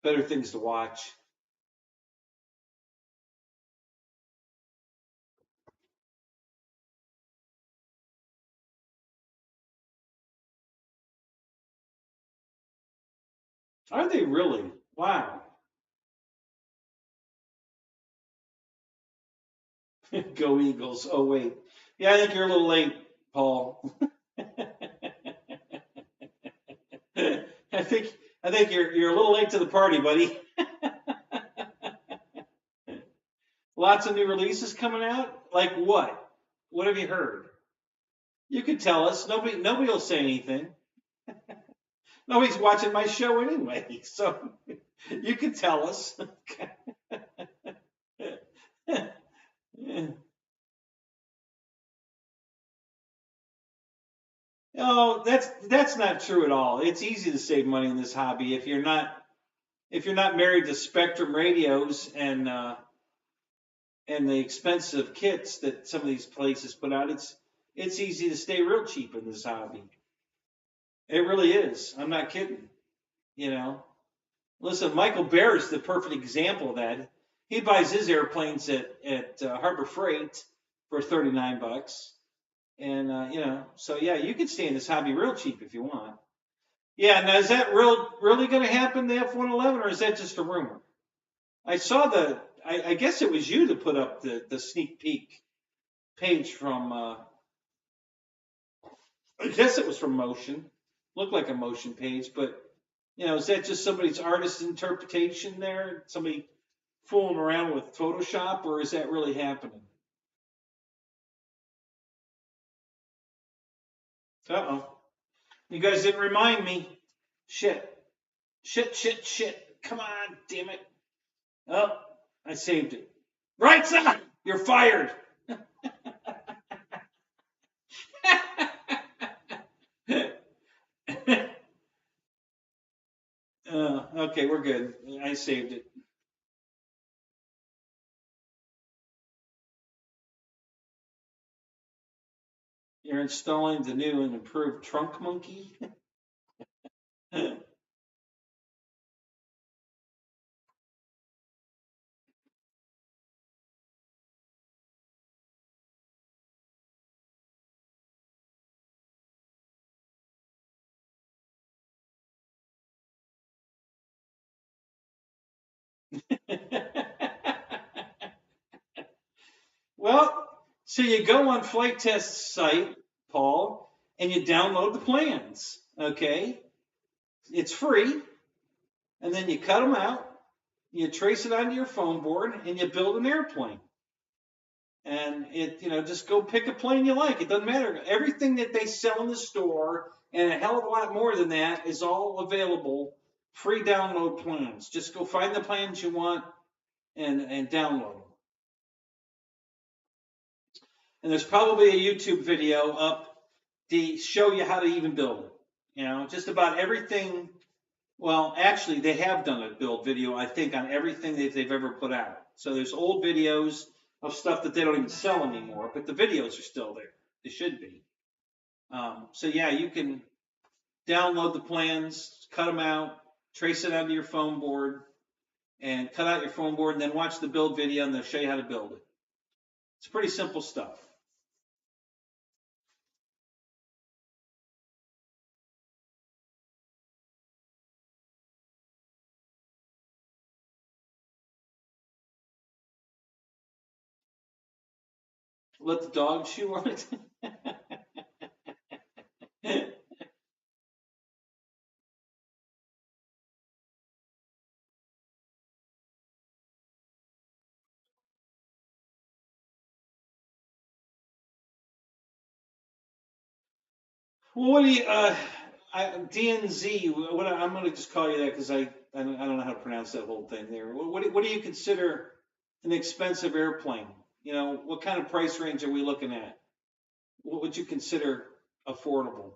better things to watch. Are they really? Wow. Go Eagles. Oh wait. Yeah, I think you're a little late, Paul. I think you're a little late to the party, buddy. Lots of new releases coming out. Like what? What have you heard? You could tell us. Nobody will say anything. Nobody's watching my show anyway, so you can tell us. Oh, that's not true at all. It's easy to save money in this hobby if you're not married to Spectrum radios and the expensive kits that some of these places put out. It's easy to stay real cheap in this hobby. It really is. I'm not kidding. You know, listen, Michael Bear is the perfect example of that. He buys his airplanes at Harbor Freight for $39, and so yeah, you can stay in this hobby real cheap if you want. Yeah, now is that really going to happen, the F-111, or is that just a rumor? I saw I guess it was you that put up the sneak peek page from, I guess it was from Motion. Looked like a Motion page, but, is that just somebody's artist interpretation there? Somebody fooling around with Photoshop, or is that really happening? Uh-oh. You guys didn't remind me. Shit. Shit. Come on, damn it. Oh, I saved it. Right, son! You're fired! Okay, we're good. I saved it. You're installing the new and improved Trunk Monkey? Well, so you go on Flight Test's site, Paul, and you download the plans. Okay, it's free, and then you cut them out, you trace it onto your phone board, and you build an airplane. And just go pick a plane you like. It doesn't matter. Everything that they sell in the store and a hell of a lot more than that is all available. Free download plans. Just go find the plans you want and download them. And there's probably a YouTube video up to show you how to even build it. Just about everything. Well, actually, they have done a build video, I think, on everything that they've ever put out. So there's old videos of stuff that they don't even sell anymore, but the videos are still there. They should be. So yeah, you can download the plans, cut them out, trace it onto your phone board, and cut out your phone board, and then watch the build video, and they'll show you how to build it. It's pretty simple stuff. Let the dog chew on it. Well, what do you, DNZ, I'm going to just call you that because I don't know how to pronounce that whole thing there. What do you consider an expensive airplane? What kind of price range are we looking at? What would you consider affordable?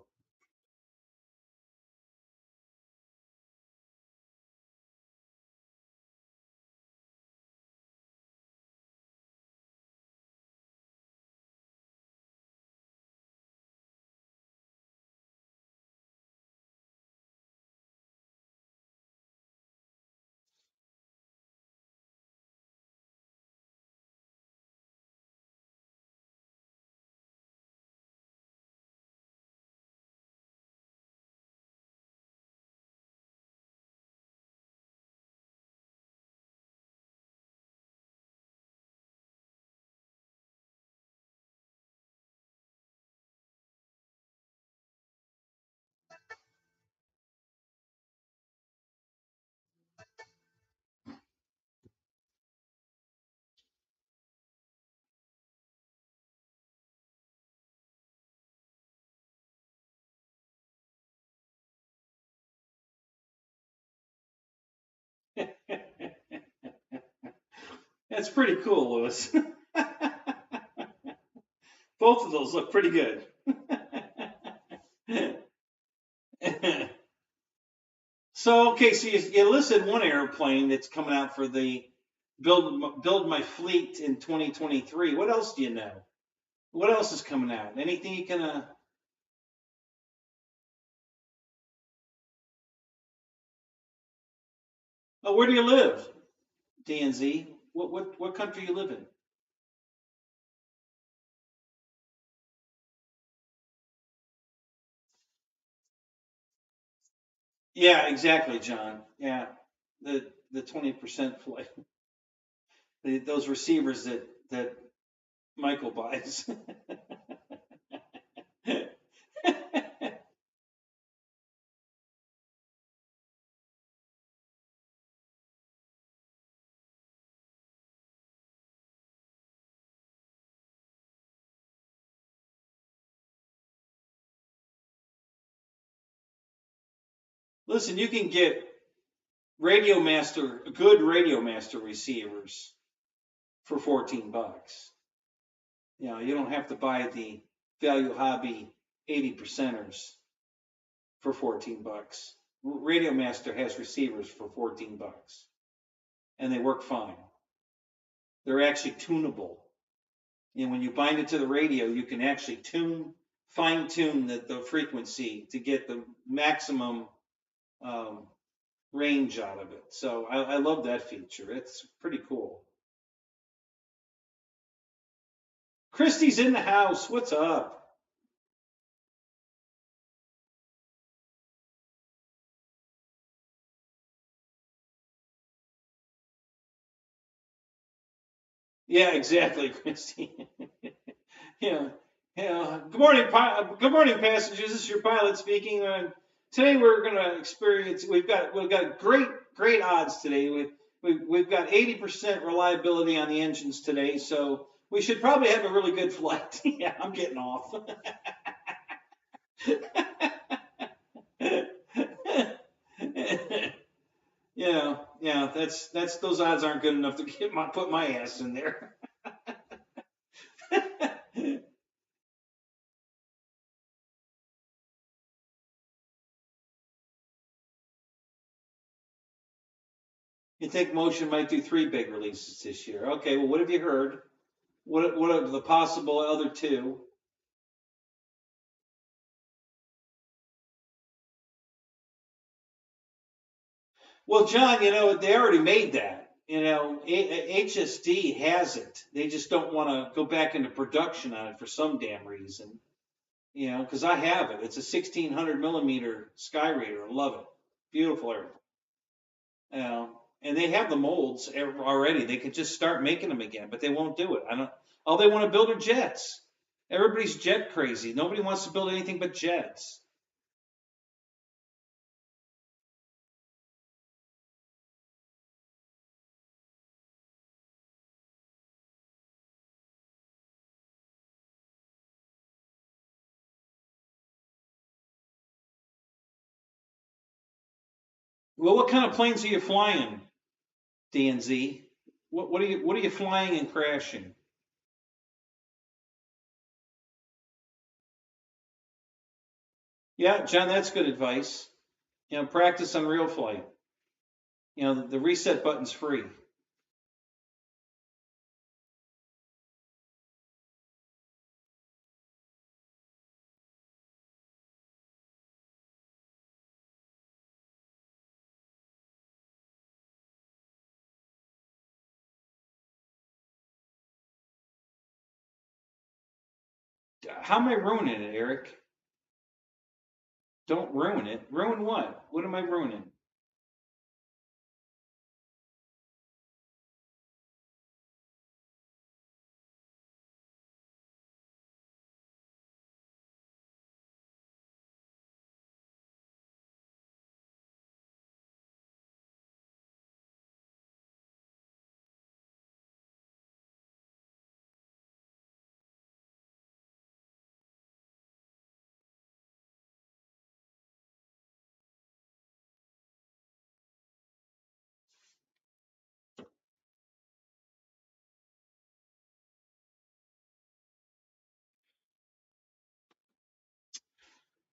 That's pretty cool, Lewis. Both of those look pretty good. So, okay, so you listed one airplane that's coming out for the build my fleet in 2023. What else do you know? What else is coming out? Anything you can? Oh, where do you live, DNZ? What country you live in? Yeah, exactly, John. Yeah, the 20% flight, those receivers that Michael buys. Listen, you can get good Radio Master receivers for 14 bucks. You know, you don't have to buy the Value Hobby 80 percenters for 14 bucks. Radio Master has receivers for 14 bucks and they work fine. They're actually tunable. And when you bind it to the radio, you can actually fine tune the frequency to get the maximum range out of it. So I love that feature. It's pretty cool. Christy's in the house. What's up? Yeah, exactly, Christy. Yeah, yeah. Good morning, good morning, passengers. This is your pilot speaking. Today we're going to experience. We've got great odds today. We've got 80% reliability on the engines today, so we should probably have a really good flight. Yeah, I'm getting off. Yeah. That's those odds aren't good enough to put my ass in there. You think Motion might do 3 big releases this year? Okay, well, what have you heard? What are the possible other 2? Well, John, you know, they already made that. You know, HSD has it. They just don't want to go back into production on it for some damn reason. You know, because I have it. It's a 1600 millimeter Sky Raider. I love it. Beautiful airplane. You know, and they have the molds already. They could just start making them again, but they won't do it. I don't. All they want to build are jets. Everybody's jet crazy. Nobody wants to build anything but jets. Well, what kind of planes are you flying, DNZ? What are you flying and crashing? Yeah, John, that's good advice. You know, practice on real flight. You know, the reset button's free. How am I ruining it, Eric? Don't ruin it. Ruin what? What am I ruining?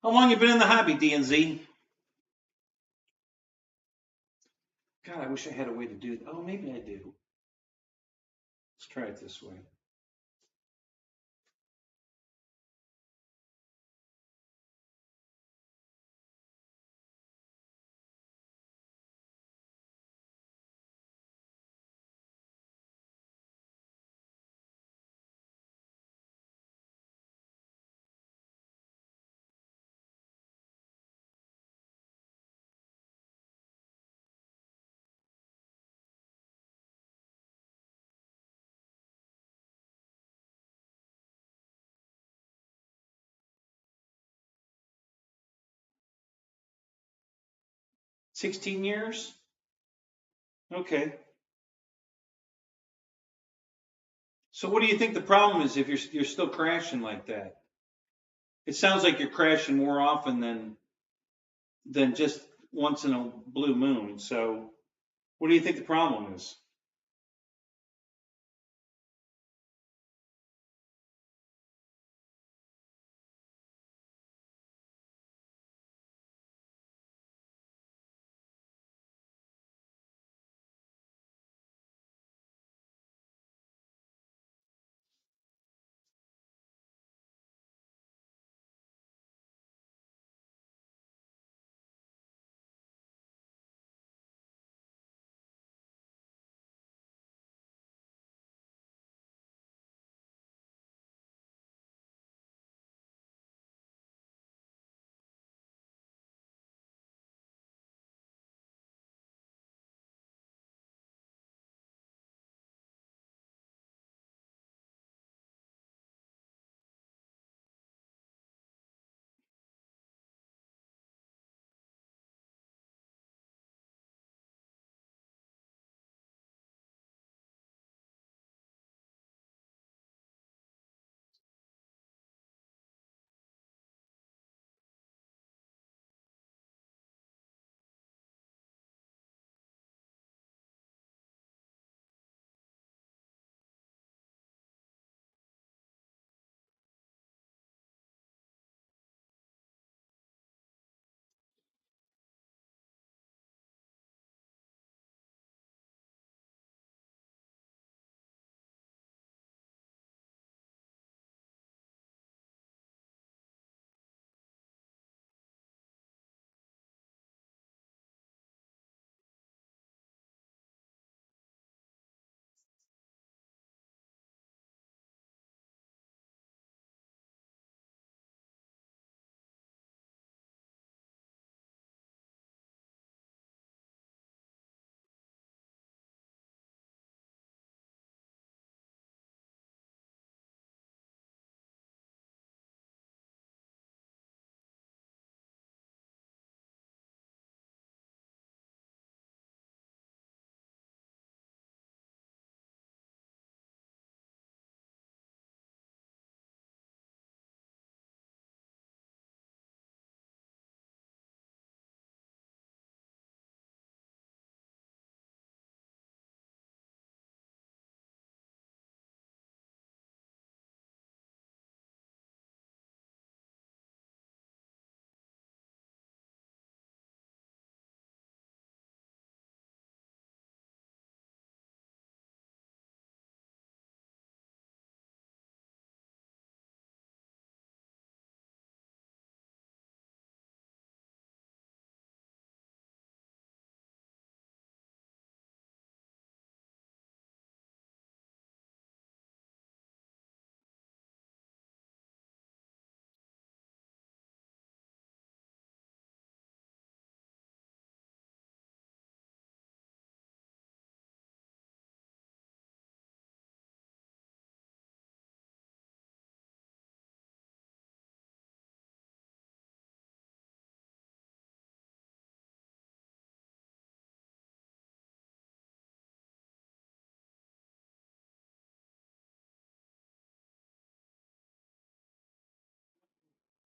How long you been in the hobby, D&Z? God, I wish I had a way to do that. Oh, maybe I do. Let's try it this way. $16 years? Okay. So what do you think the problem is if you're still crashing like that? It sounds like you're crashing more often than just once in a blue moon. So what do you think the problem is?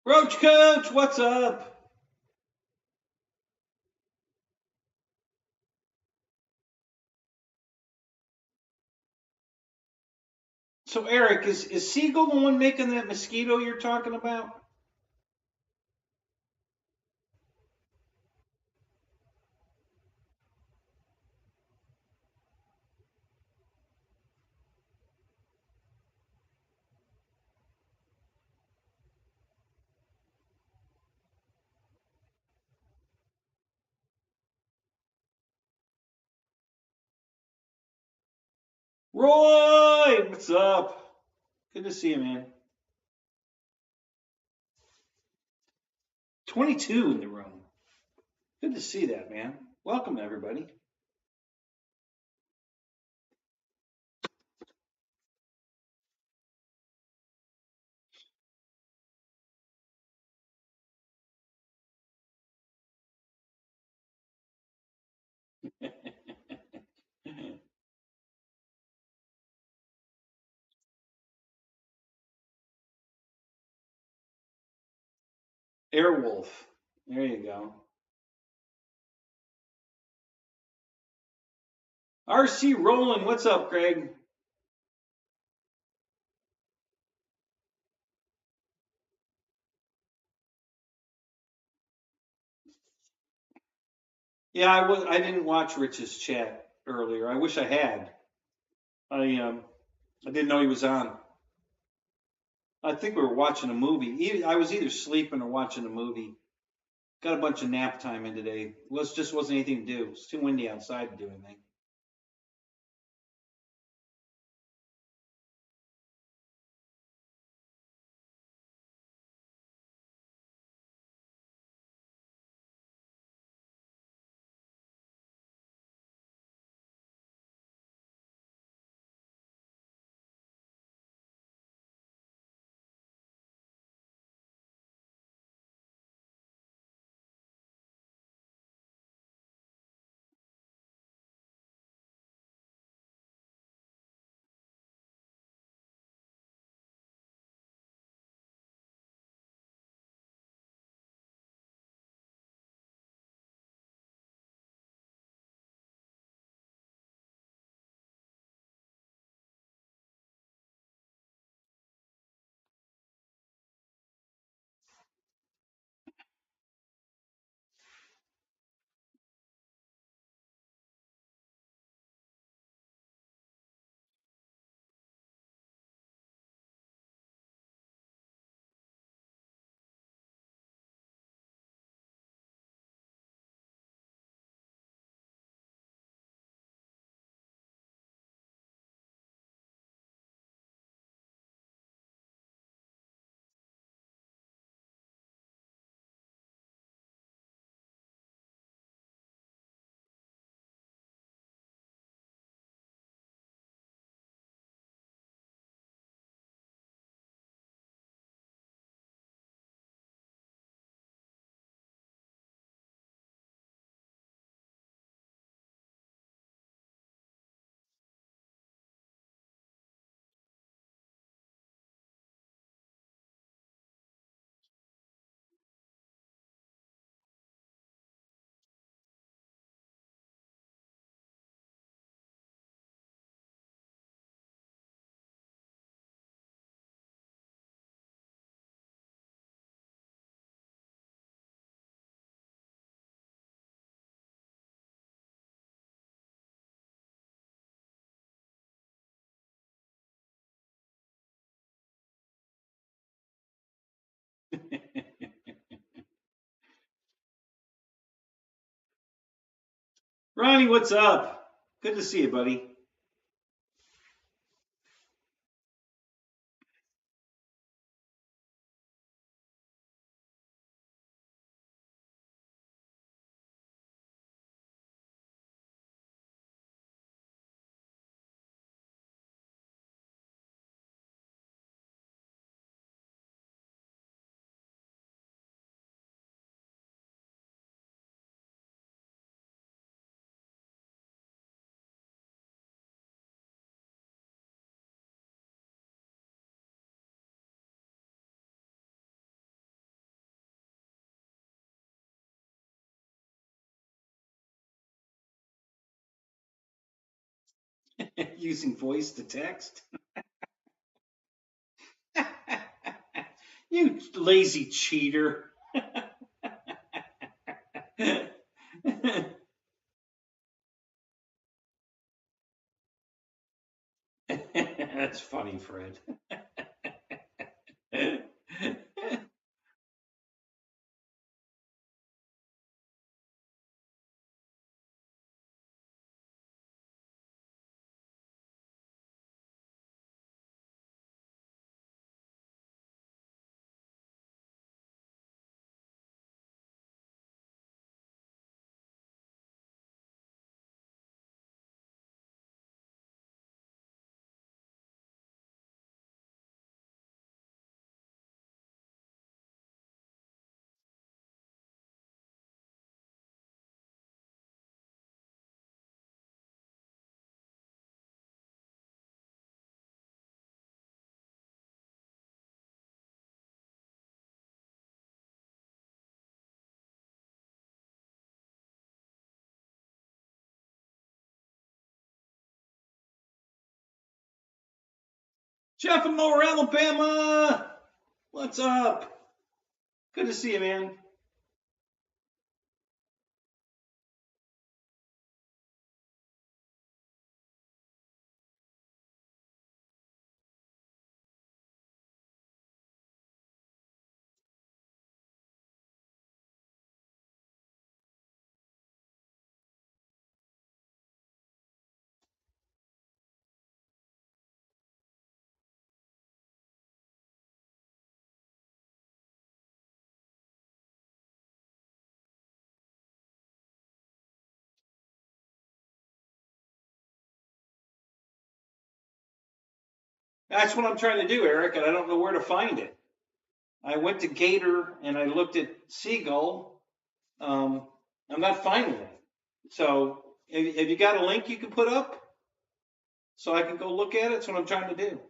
Roach Coach, what's up? So Eric, is Siegel the one making that mosquito you're talking about? Roy, what's up? Good to see you, man. 22 in the room. Good to see that, man. Welcome, everybody. Airwolf. There you go. RC Roland, what's up, Greg? Yeah, I didn't watch Rich's chat earlier. I wish I had. I didn't know he was on. I think we were watching a movie. I was either sleeping or watching a movie. Got a bunch of nap time in today. Just wasn't anything to do. It's too windy outside to do anything. Ronnie, what's up? Good to see you, buddy. Using voice to text. You lazy cheater. That's funny, Fred. Jeff in Lower Alabama, what's up? Good to see you, man. That's what I'm trying to do, Eric, and I don't know where to find it. I went to Gator and I looked at Seagull. I'm not finding it. So, have you got a link you can put up so I can go look at it? That's what I'm trying to do.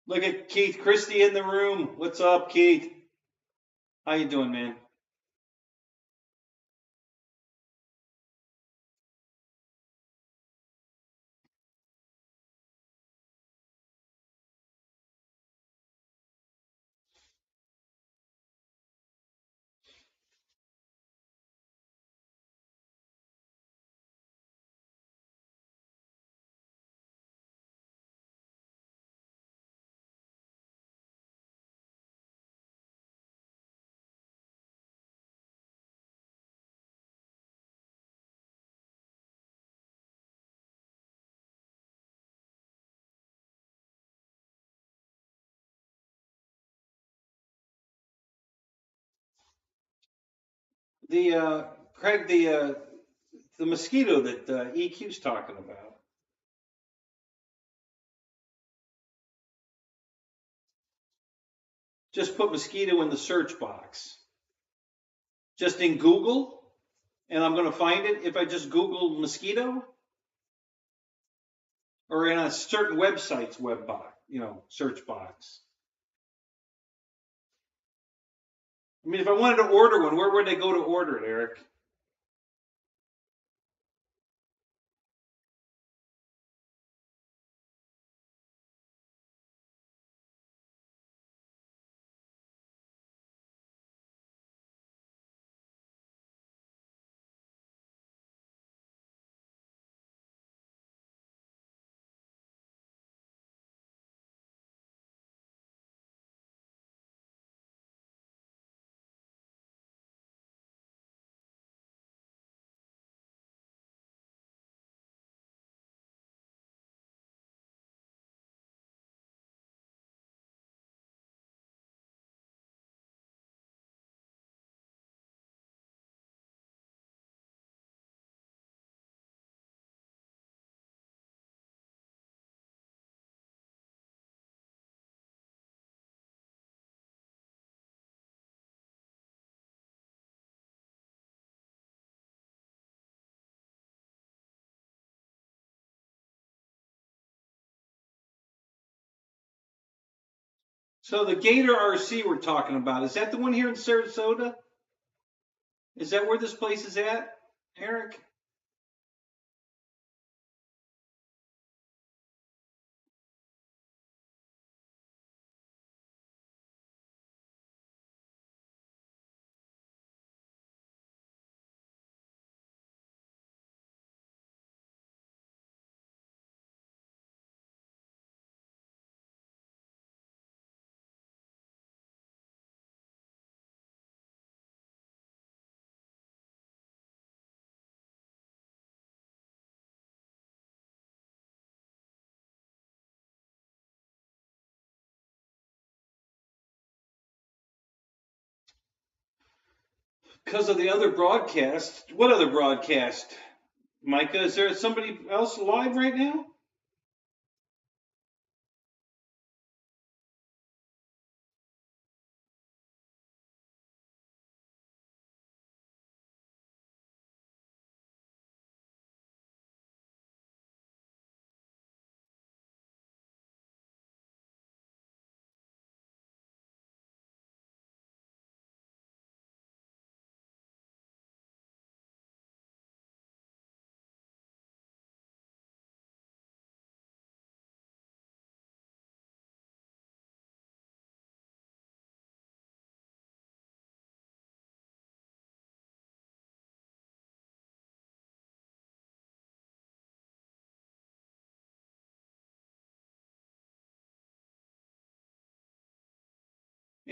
Look at Keith Christie in the room. What's up, Keith? How you doing, man? The Craig, the mosquito that EQ's talking about. Just put mosquito in the search box. Just in Google, and I'm going to find it if I just Google mosquito, or in a certain website's web box, search box. I mean, if I wanted to order one, where would I go to order it, Eric? So the Gator RC we're talking about, is that the one here in Sarasota? Is that where this place is at, Eric? Because of the other broadcast. What other broadcast? Micah, is there somebody else live right now?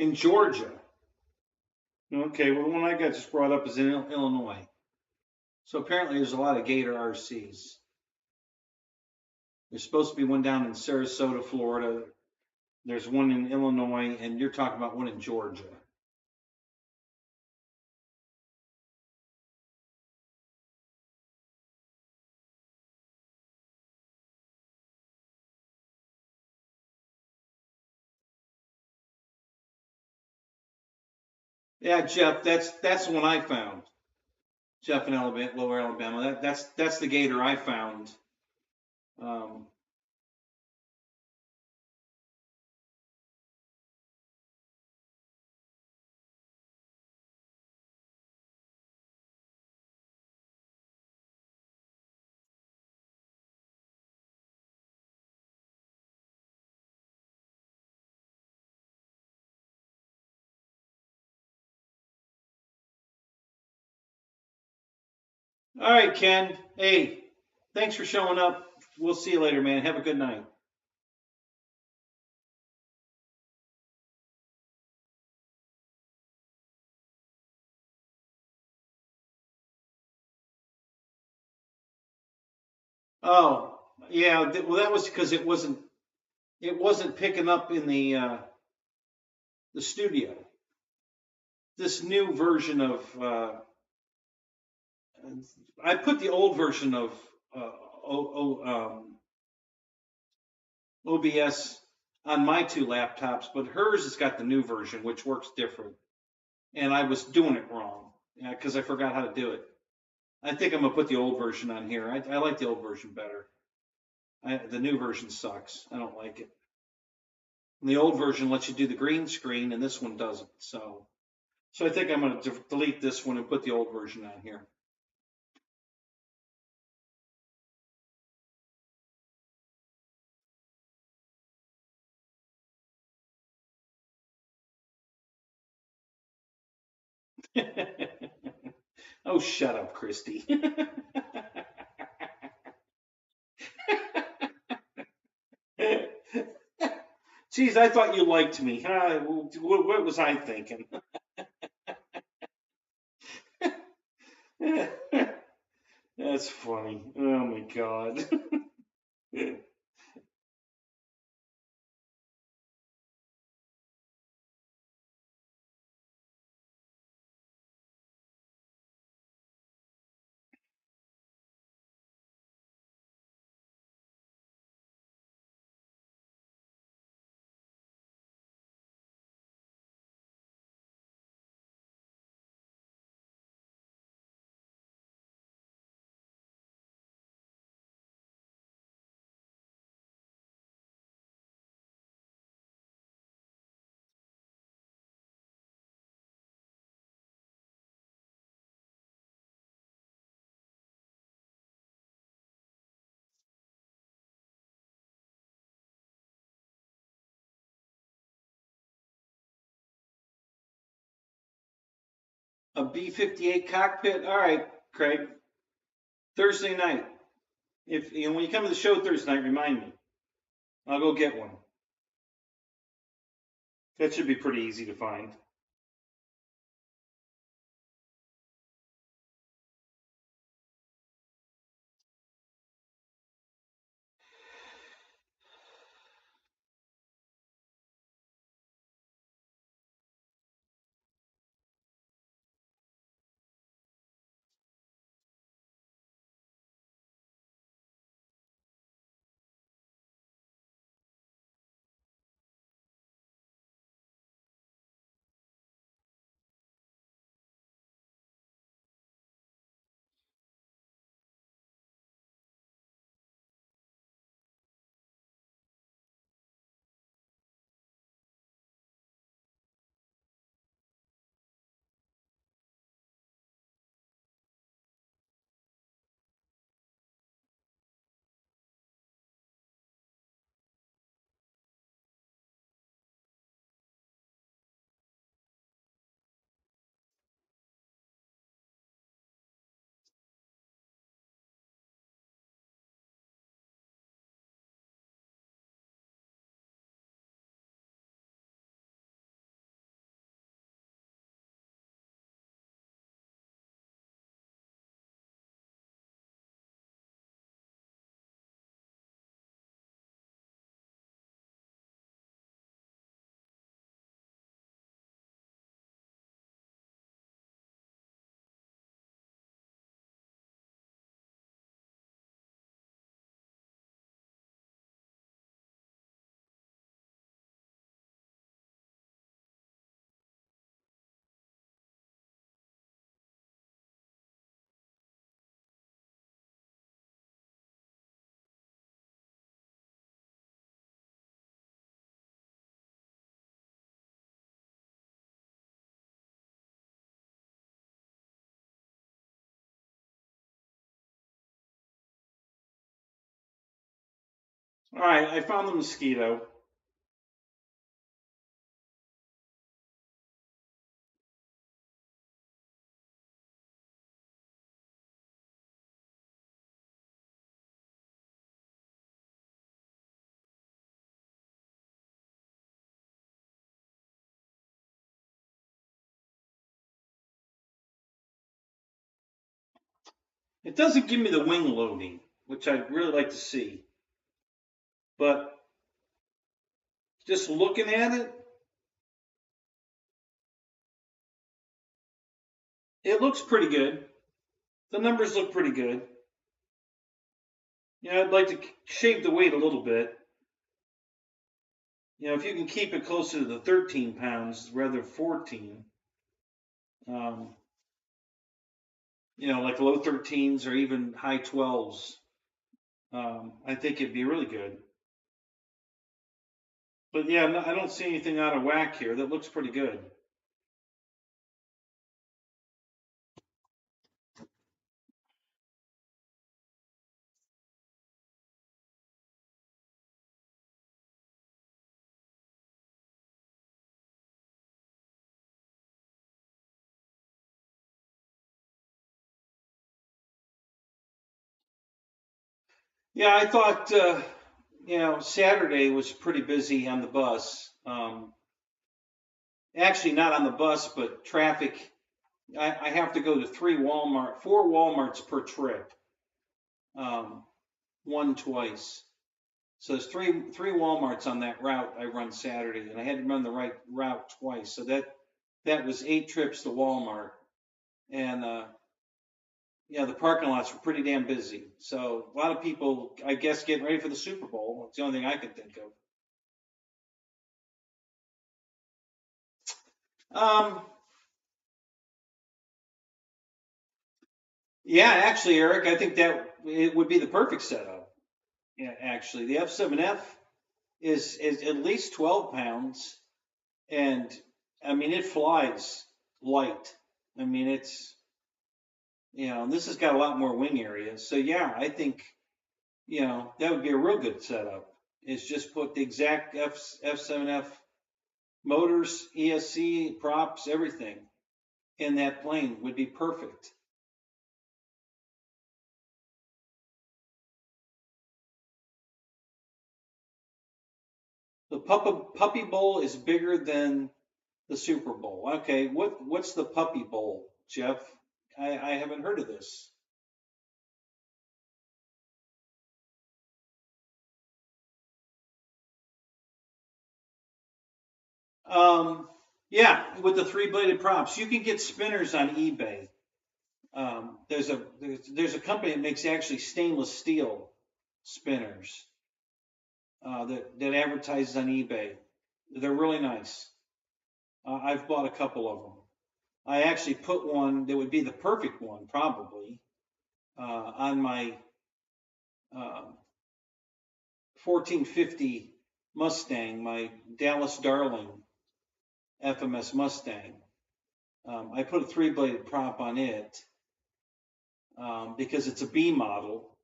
In Georgia. Okay, well, the one I got just brought up is in Illinois. So apparently there's a lot of gator RCs. There's supposed to be one down in Sarasota, Florida. There's one in Illinois, and you're talking about one in Georgia. Yeah, Jeff, that's the one I found. Jeff in Alabama, Lower Alabama. That's the gator I found. Um, all right, Ken. Hey, thanks for showing up. We'll see you later, man. Have a good night. Oh, yeah. Well, that was because it wasn't picking up in the studio. This new version of I put the old version of OBS on my two laptops, but hers has got the new version, which works different. And I was doing it wrong because I forgot how to do it. I think I'm gonna put the old version on here. I like the old version better. The new version sucks. I don't like it. And the old version lets you do the green screen, and this one doesn't. So I think I'm gonna delete this one and put the old version on here. Oh, shut up, Christy. Geez, I thought you liked me. Huh? What was I thinking? That's funny. Oh my God. A B-58 cockpit. All right, Craig. Thursday night. If when you come to the show Thursday night, remind me. I'll go get one. That should be pretty easy to find. All right, I found the mosquito. It doesn't give me the wing loading, which I'd really like to see. But just looking at it, it looks pretty good. The numbers look pretty good. I'd like to shave the weight a little bit. If you can keep it closer to the 13 pounds rather than 14, like low 13s or even high 12s, I think it'd be really good. But yeah, no, I don't see anything out of whack here. That looks pretty good. Yeah, I thought, Saturday was pretty busy on the bus. Actually, not on the bus, but traffic. I have to go to four Walmarts per trip, one twice. So there's three Walmarts on that route I run Saturday, and I had to run the right route twice. So that was 8 trips to Walmart, and the parking lots were pretty damn busy. So a lot of people, I guess, getting ready for the Super Bowl. It's the only thing I can think of. Yeah, actually, Eric, I think that it would be the perfect setup. Yeah, actually, the F7F is at least 12 pounds, and I mean it flies light. I mean this has got a lot more wing area. So yeah, I think that would be a real good setup. Is just put the exact F7F motors, ESC props, everything in that plane would be perfect. The Puppy Bowl is bigger than the Super Bowl. Okay, what's the Puppy Bowl, Jeff? I haven't heard of this. Yeah, with the 3-bladed props, you can get spinners on eBay. There's a company that makes actually stainless steel spinners that advertises on eBay. They're really nice. I've bought a couple of them. I actually put one that would be the perfect one, probably, on my 1450 Mustang, my Dallas Darling FMS Mustang. I put a 3-bladed prop on it because it's a B model,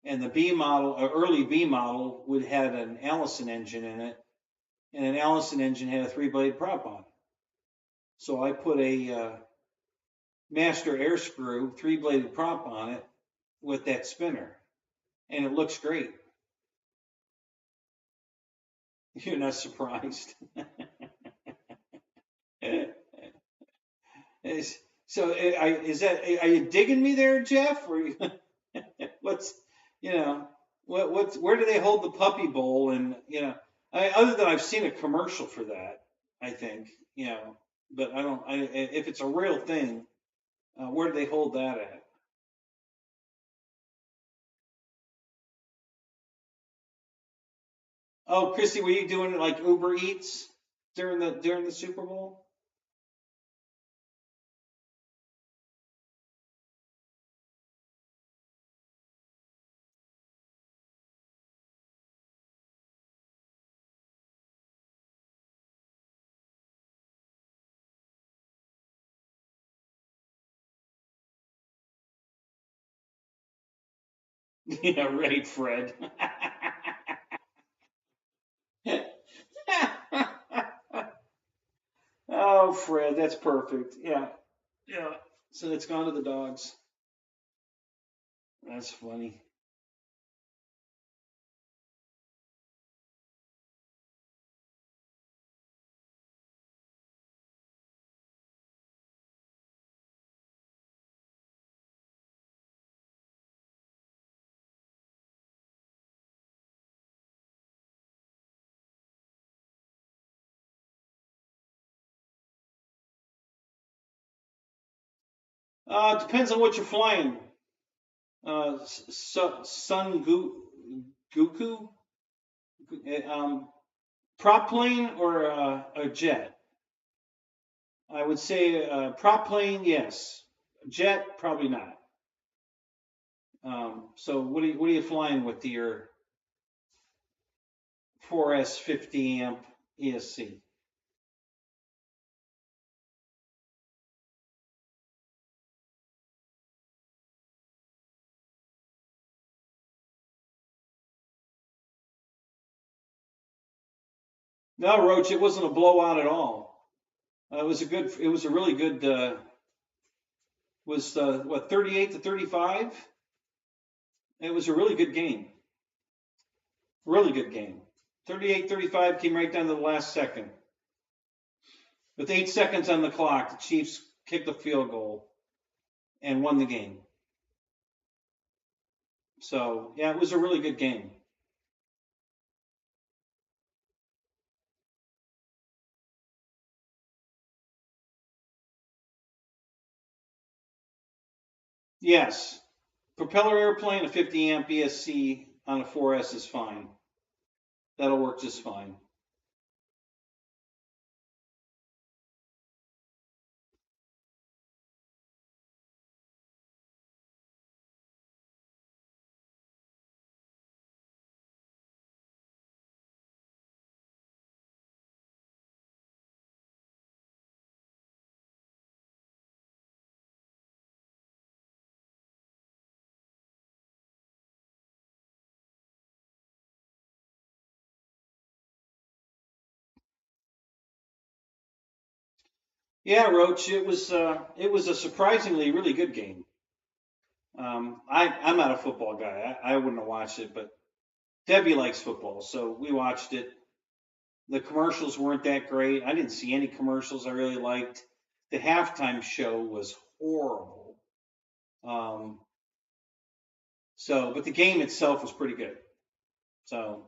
and the B model, early B model, would have an Allison engine in it, and an Allison engine had a 3-bladed prop on it. So I put a master air screw 3-bladed prop on it with that spinner, and it looks great. You're not surprised. So are you digging me there, Jeff? Or what's where do they hold the Puppy Bowl? And other than I've seen a commercial for that, I think but I don't. If it's a real thing, where do they hold that at? Oh, Christy, were you doing like Uber Eats during the Super Bowl? Yeah, right, Fred. Oh, Fred, that's perfect. Yeah. Yeah. So it's gone to the dogs. That's funny. It depends on what you're flying. Sun Goku, prop plane or a jet? I would say prop plane, yes. Jet, probably not. So what are you flying with your 4S 50 amp ESC? No, Roach, it wasn't a blowout at all. It was a really good, what, 38 to 35? It was a really good game. Really good game. 38-35 came right down to the last second. With 8 seconds on the clock, the Chiefs kicked the field goal and won the game. So, yeah, it was a really good game. Yes. Propeller airplane, a 50 amp ESC on a 4S is fine. That'll work just fine. Yeah, Roach, it was a surprisingly really good game. I'm not a football guy. I wouldn't have watched it, but Debbie likes football, so we watched it. The commercials weren't that great. I didn't see any commercials I really liked. The halftime show was horrible. Um, but the game itself was pretty good. So,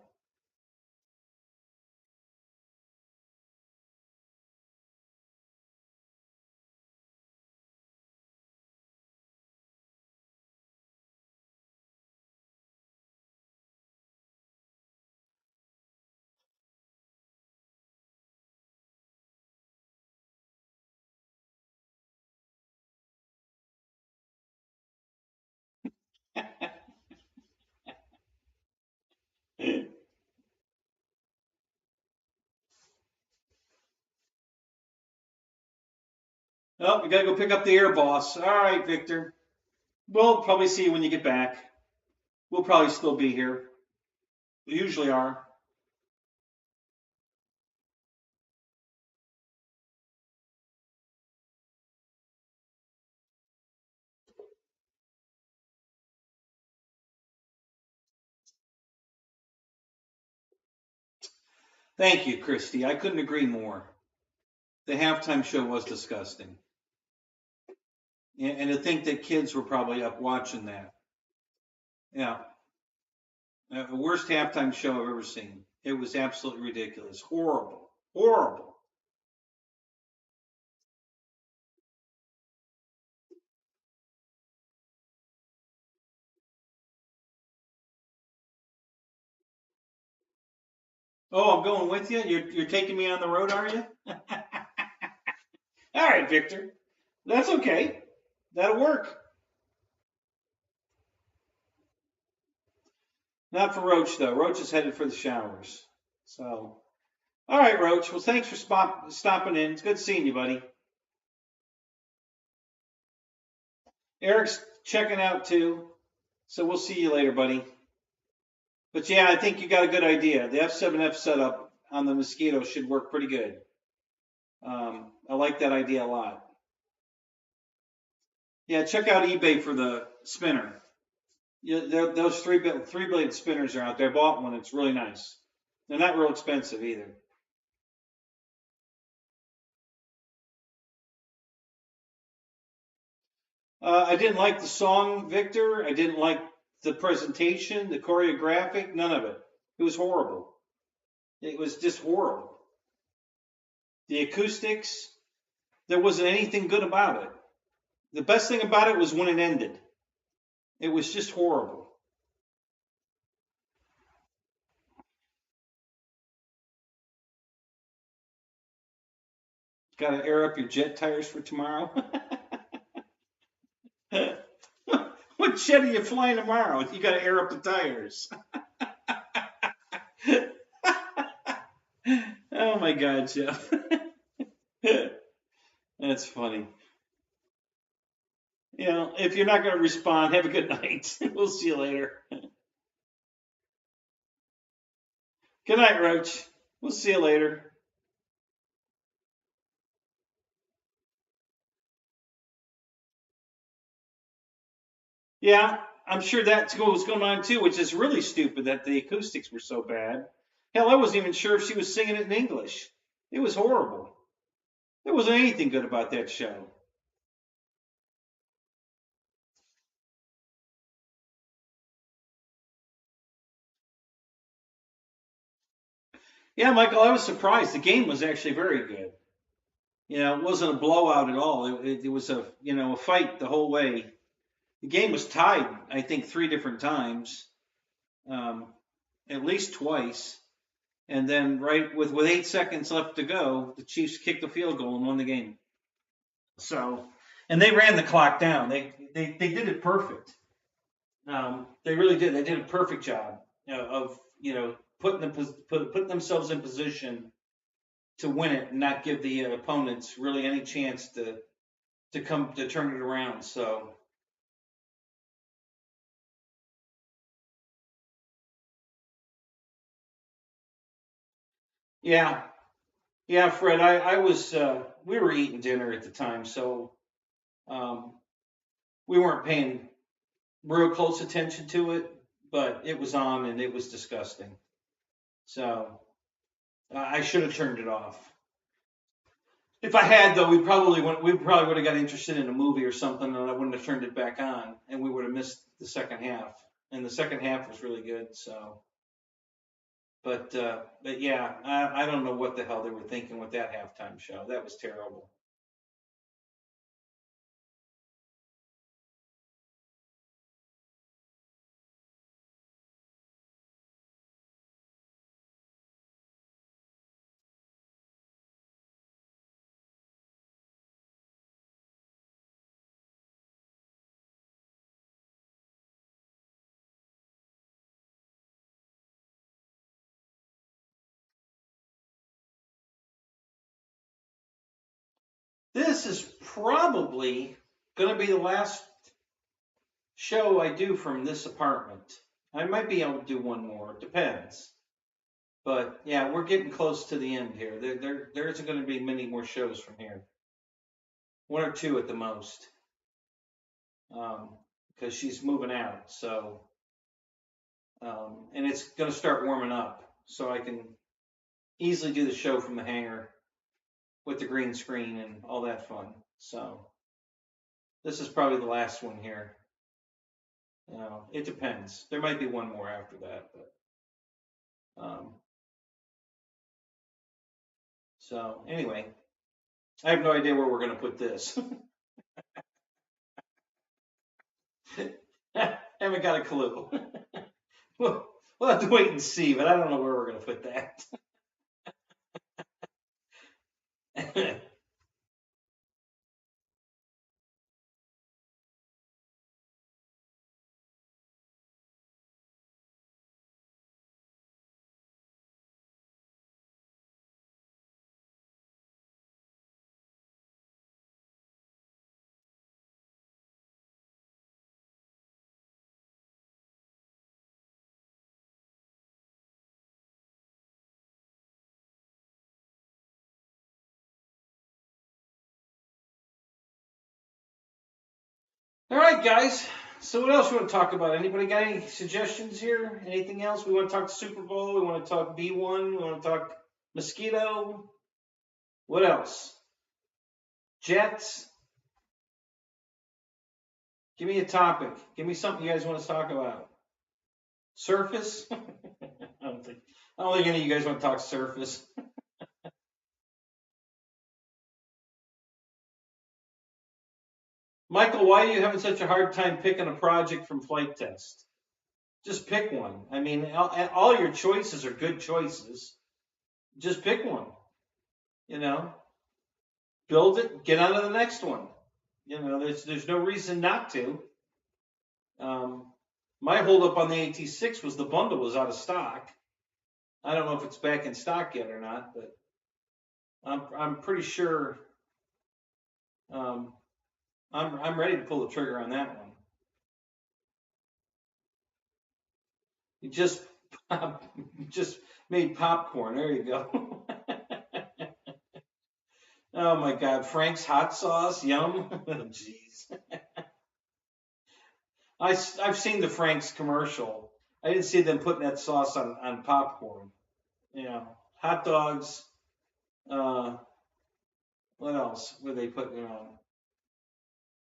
oh, we gotta go pick up the air boss. All right, Victor. We'll probably see you when you get back. We'll probably still be here. We usually are. Thank you, Christy. I couldn't agree more. The halftime show was disgusting. And to think that kids were probably up watching that. Yeah. The worst halftime show I've ever seen. It was absolutely ridiculous. Horrible. Horrible. Oh, I'm going with you? You're taking me on the road, are you? All right, Victor. That's okay. That'll work. Not for Roach, though. Roach is headed for the showers. So, all right, Roach. Well, thanks for stopping in. It's good seeing you, buddy. Eric's checking out, too. So we'll see you later, buddy. But yeah, I think you got a good idea. The F7F setup on the Mosquito should work pretty good. I like that idea a lot. Yeah, check out eBay for the spinner. Yeah, those three blade spinners are out there. I bought one. It's really nice. They're not real expensive either. I didn't like the song, Victor. I didn't like the presentation, the choreographic, none of it. It was horrible. It was just horrible. The acoustics, there wasn't anything good about it. The best thing about it was when it ended. It was just horrible. Got to air up your jet tires for tomorrow. What jet are you flying tomorrow? You got to air up the tires. Oh my God, Jeff. That's funny. You know, if you're not going to respond, have a good night. We'll see you later. Good night, Roach. We'll see you later. Yeah, I'm sure that's what was going on too, which is really stupid that the acoustics were so bad. Hell, I wasn't even sure if she was singing it in English. It was horrible. There wasn't anything good about that show. Yeah, Michael, I was surprised. The game was actually very good. You know, it wasn't a blowout at all. It was a fight the whole way. The game was tied, I think, 3 different times, um, at least twice. And then right with 8 seconds left to go, the Chiefs kicked the field goal and won the game. So, and they ran the clock down. They did it perfect. They really did. They did a perfect job of putting themselves in position to win it and not give the opponents really any chance to come to turn it around. So yeah, yeah, Fred. I was we were eating dinner at the time, so um, we weren't paying real close attention to it, but it was on and it was disgusting. So I should have turned it off. If I had though, we probably would have got interested in a movie or something, and I wouldn't have turned it back on, and we would have missed the second half. And the second half was really good. So, but yeah, I don't know what the hell they were thinking with that halftime show. That was terrible. This is probably going to be the last show I do from this apartment. I might be able to do one more. It depends. But yeah, we're getting close to the end here. There isn't going to be many more shows from here. One or two at the most. Because she's moving out. So, and it's going to start warming up. So I can easily do the show from the hangar with the green screen and all that fun. So this is probably the last one here. It depends. There might be one more after that, but so anyway, I have no idea where we're going to put this. Haven't got a clue. we'll have to wait and see, but I don't know where we're going to put that. All right, guys. So what else you want to talk about? Anybody got any suggestions here? Anything else? We want to talk Super Bowl. We want to talk B1. We want to talk mosquito. What else? Jets. Give me a topic. Give me something you guys want to talk about. Surface? I don't think any of you guys want to talk surface. Michael, why are you having such a hard time picking a project from flight test? Just pick one. I mean, all your choices are good choices. Just pick one. You know, build it, get on to the next one. You know, there's no reason not to. My holdup on the AT6 was the bundle was out of stock. I don't know if it's back in stock yet or not, but I'm pretty sure I'm ready to pull the trigger on that one. You just made popcorn. There you go. Oh my God, Frank's hot sauce, yum. Jeez. I've seen the Frank's commercial. I didn't see them putting that sauce on popcorn. You know, hot dogs. What else were they putting it on?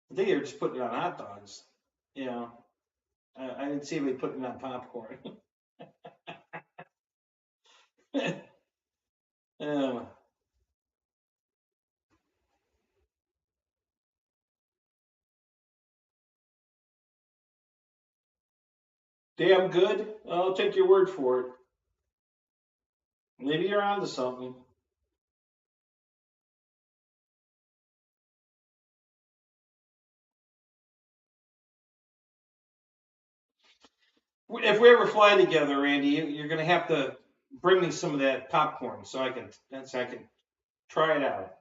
I think they were just putting it on hot dogs. You know, I didn't see anybody putting it on popcorn. Damn good. I'll take your word for it. Maybe you're onto something. If we ever fly together, Randy, you're going to have to bring me some of that popcorn so I can try it out.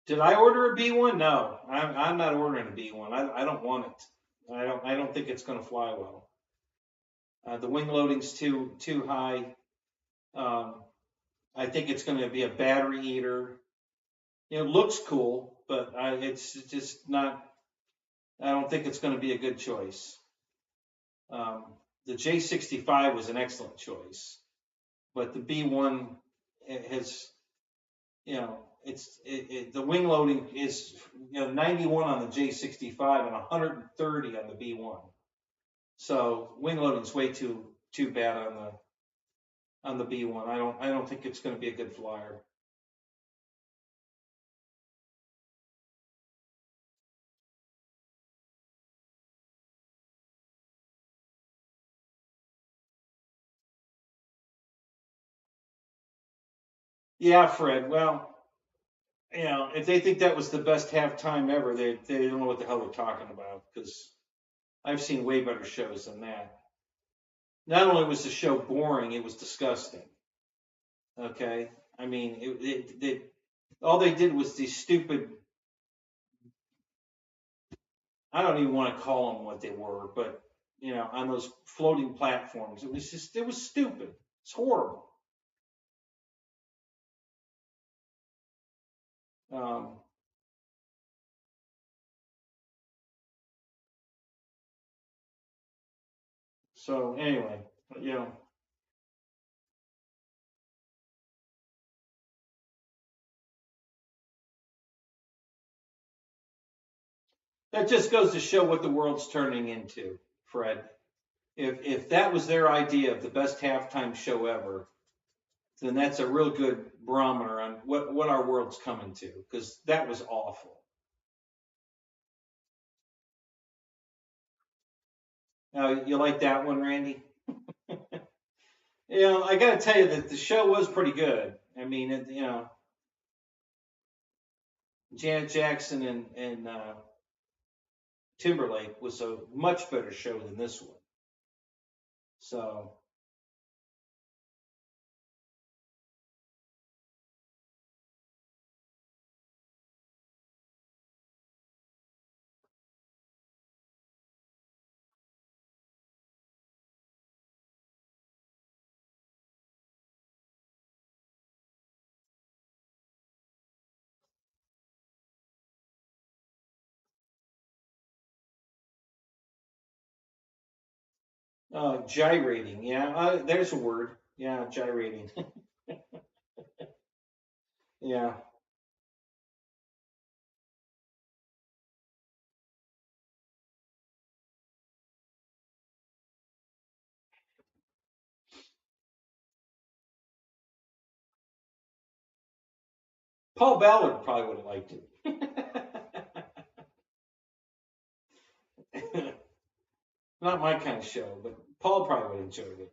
Did I order a B1? No, I'm not ordering a B1. I don't want it. I don't think it's going to fly well. The wing loading's too high. I think it's going to be a battery eater. It looks cool, but it's just not. I don't think it's going to be a good choice. The J65 was an excellent choice, but the B1 has, you know, the wing loading is 91 on the J65 and 130 on the B1. So wing loading is way too bad on the B1. I don't think it's going to be a good flyer. Yeah, Fred. Well, if they think that was the best halftime ever, they don't know what the hell they're talking about, because I've seen way better shows than that. Not only was the show boring, it was disgusting. Okay, I mean, all they did was these stupid. I don't even want to call them what they were, but on those floating platforms, it was stupid. It's horrible. So anyway, that just goes to show what the world's turning into, Fred. If that was their idea of the best halftime show ever, then that's a real good barometer on what our world's coming to, because that was awful. Now, you like that one, Randy? I got to tell you that the show was pretty good. I mean, Janet Jackson and Timberlake was a much better show than this one. So, Gyrating. Yeah, there's a word. Yeah, gyrating. Yeah. Paul Ballard probably would have liked it. Not my kind of show, but Paul probably would have enjoyed it.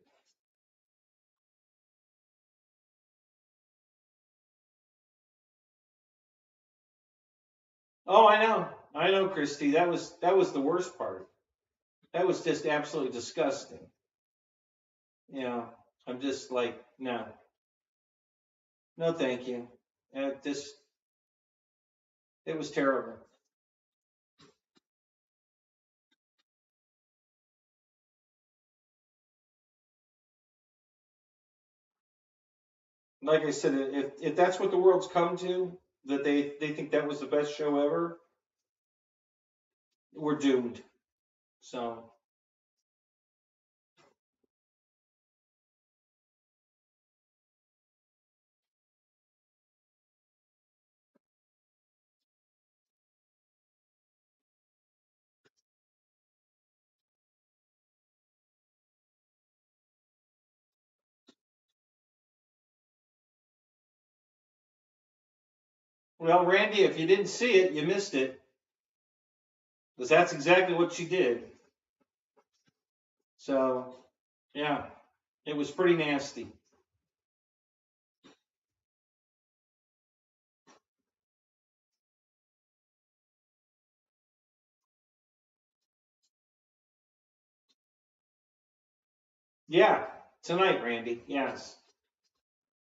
Oh, I know, Christy. That was the worst part. That was just absolutely disgusting. You know, I'm just like, no, no, thank you. This It was terrible. Like I said, if that's what the world's come to, that they think that was the best show ever, we're doomed. So, well, Randy, if you didn't see it, you missed it, because that's exactly what she did. So, yeah, it was pretty nasty. Yeah, tonight, Randy. Yes,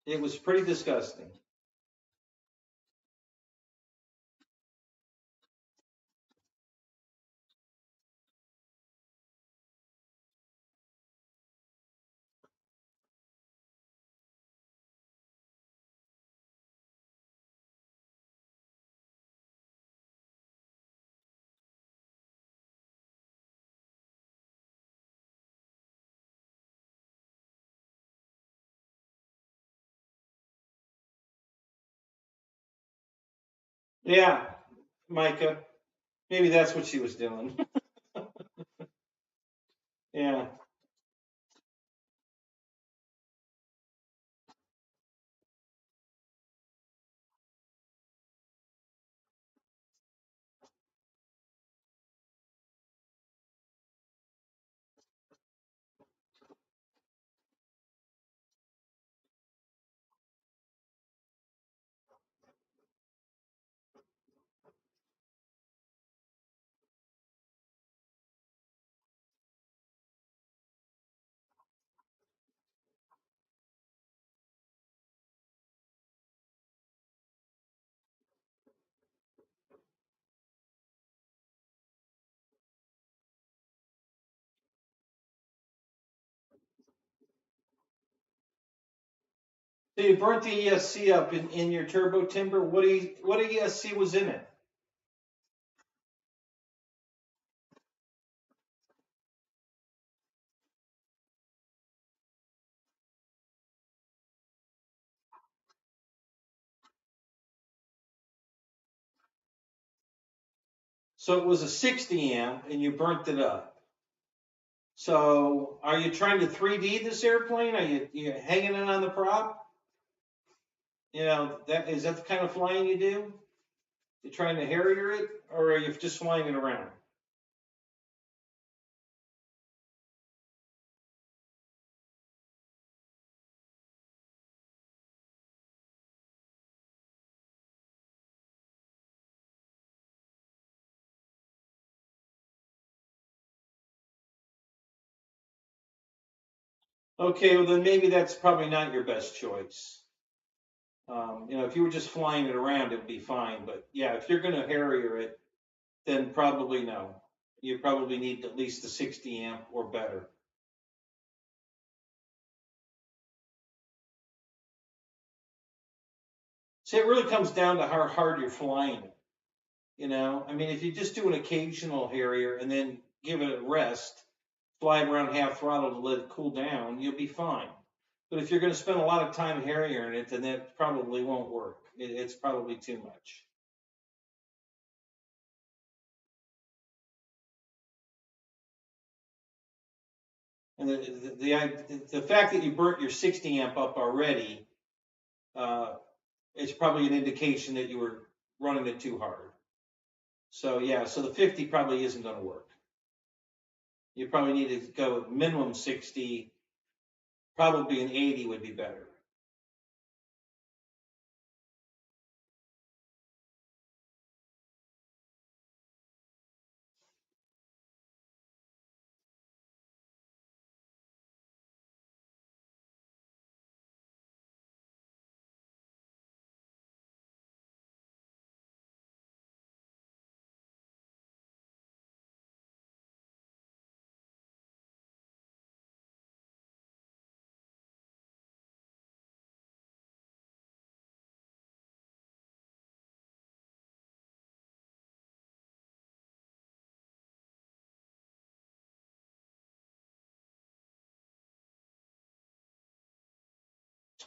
it was pretty disgusting. Yeah, Micah, maybe that's what she was doing. Yeah. So you burnt the ESC up in your turbo timber. What ESC was in it? So it was a 60 amp, and you burnt it up. So are you trying to 3D this airplane? Are you hanging it on the prop? You know, is that the kind of flying you do? You trying to Harrier it, or are you just flying it around? Okay, well then maybe that's probably not your best choice. If you were just flying it around, it'd be fine. But yeah, if you're going to Harrier it, then probably no. You probably need at least a 60 amp or better. See, it really comes down to how hard you're flying it. I mean, if you just do an occasional Harrier and then give it a rest, fly it around half throttle to let it cool down, you'll be fine. But if you're going to spend a lot of time harrying it, then that probably won't work. It's probably too much. And the fact that you burnt your 60 amp up already, it's probably an indication that you were running it too hard. So yeah, so the 50 probably isn't going to work. You probably need to go minimum 60, probably an 80 would be better.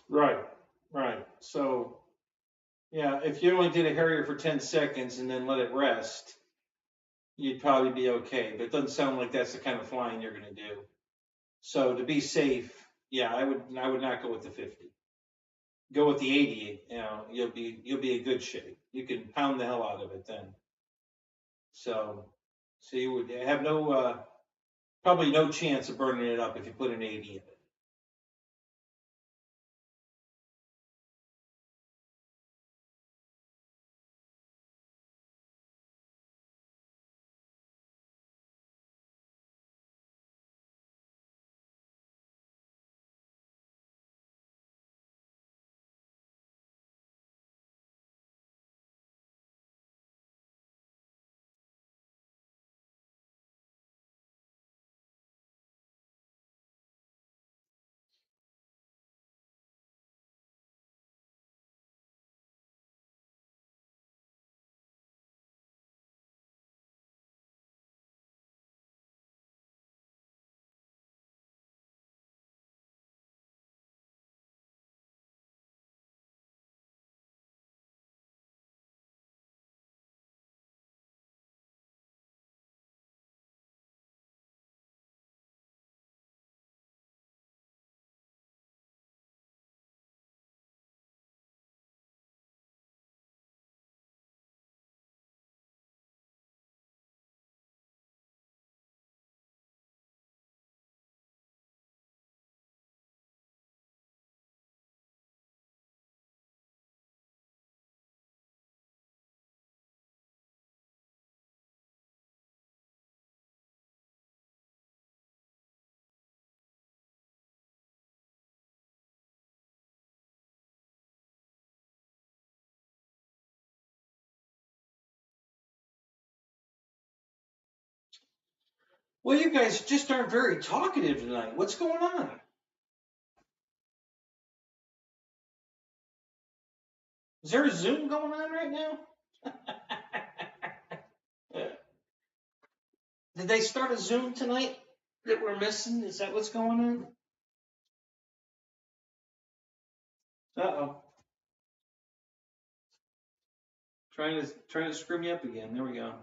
Right, right. So yeah, if you only did a Harrier for 10 seconds and then let it rest, you'd probably be okay. But it doesn't sound like that's the kind of flying you're going to do. So to be safe, yeah, I would not go with the 50. Go with the 80. You know, you'll be in good shape. You can pound the hell out of it then. So you would have no probably no chance of burning it up if you put an 80 in it. Well, you guys just aren't very talkative tonight. What's going on? Is there a Zoom going on right now? Did they start a Zoom tonight that we're missing? Is that what's going on? Uh-oh. Trying to screw me up again. There we go.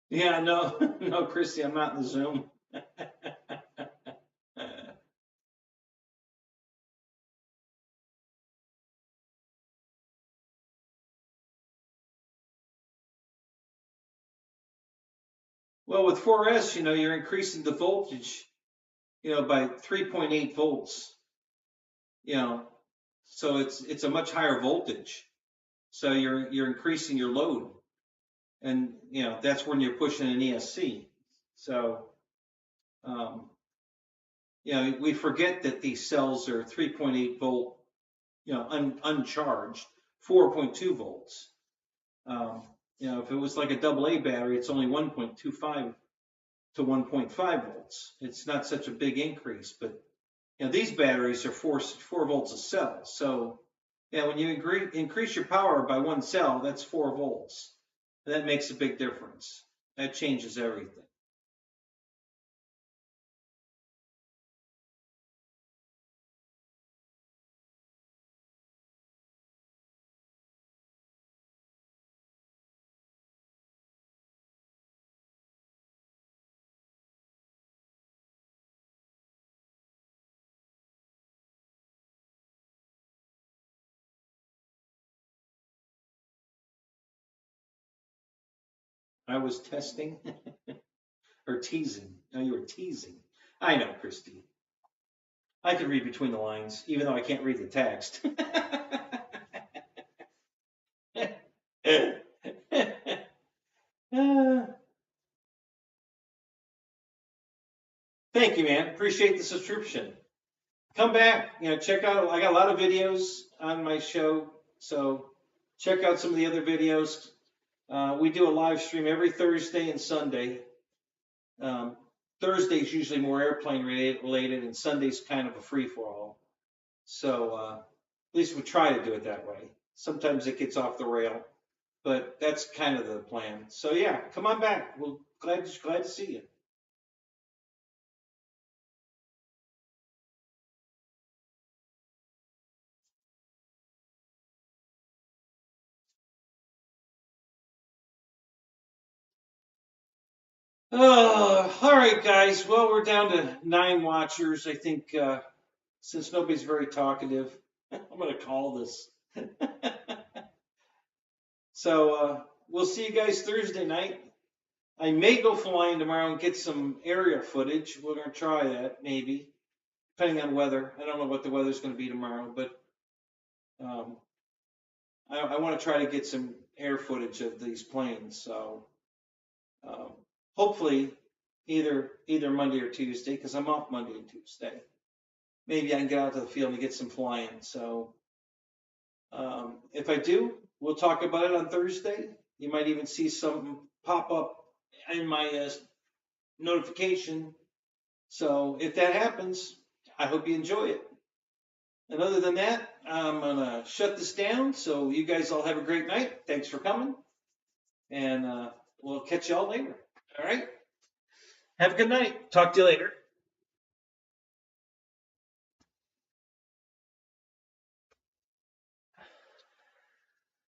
Yeah, no, no, Christy, I'm not in the Zoom. Well, with 4S, you're increasing the voltage, by 3.8 volts, you know, so it's a much higher voltage. So you're increasing your load, and that's when you're pushing an ESC. So um, we forget that these cells are 3.8 volt, uncharged, 4.2 volts. If it was like a AA battery, it's only 1.25 to 1.5 volts. It's not such a big increase, but these batteries are 4 volts a cell. So when you increase your power by one cell, that's 4 volts. That makes a big difference. That changes everything. I was testing or teasing. No, you were teasing. I know, Christy. I can read between the lines, even though I can't read the text. Thank you, man. Appreciate the subscription. Come back, check out, I got a lot of videos on my show, so check out some of the other videos. We do a live stream every Thursday and Sunday. Thursday's usually more airplane related, and Sunday's kind of a free-for-all. So at least we try to do it that way. Sometimes it gets off the rail, but that's kind of the plan. So yeah, come on back. We're glad to see you. All right, guys. Well, we're down to 9 watchers. I think since nobody's very talkative, I'm going to call this. So we'll see you guys Thursday night. I may go flying tomorrow and get some area footage. We're going to try that, maybe, depending on weather. I don't know what the weather's going to be tomorrow, but I want to try to get some air footage of these planes. So hopefully either Monday or Tuesday, because I'm off Monday and Tuesday. Maybe I can get out to the field and get some flying. So if I do, we'll talk about it on Thursday. You might even see something pop up in my notification. So if that happens, I hope you enjoy it. And other than that, I'm going to shut this down. So you guys all have a great night. Thanks for coming. And we'll catch y'all later. All right. Have a good night. Talk to you later.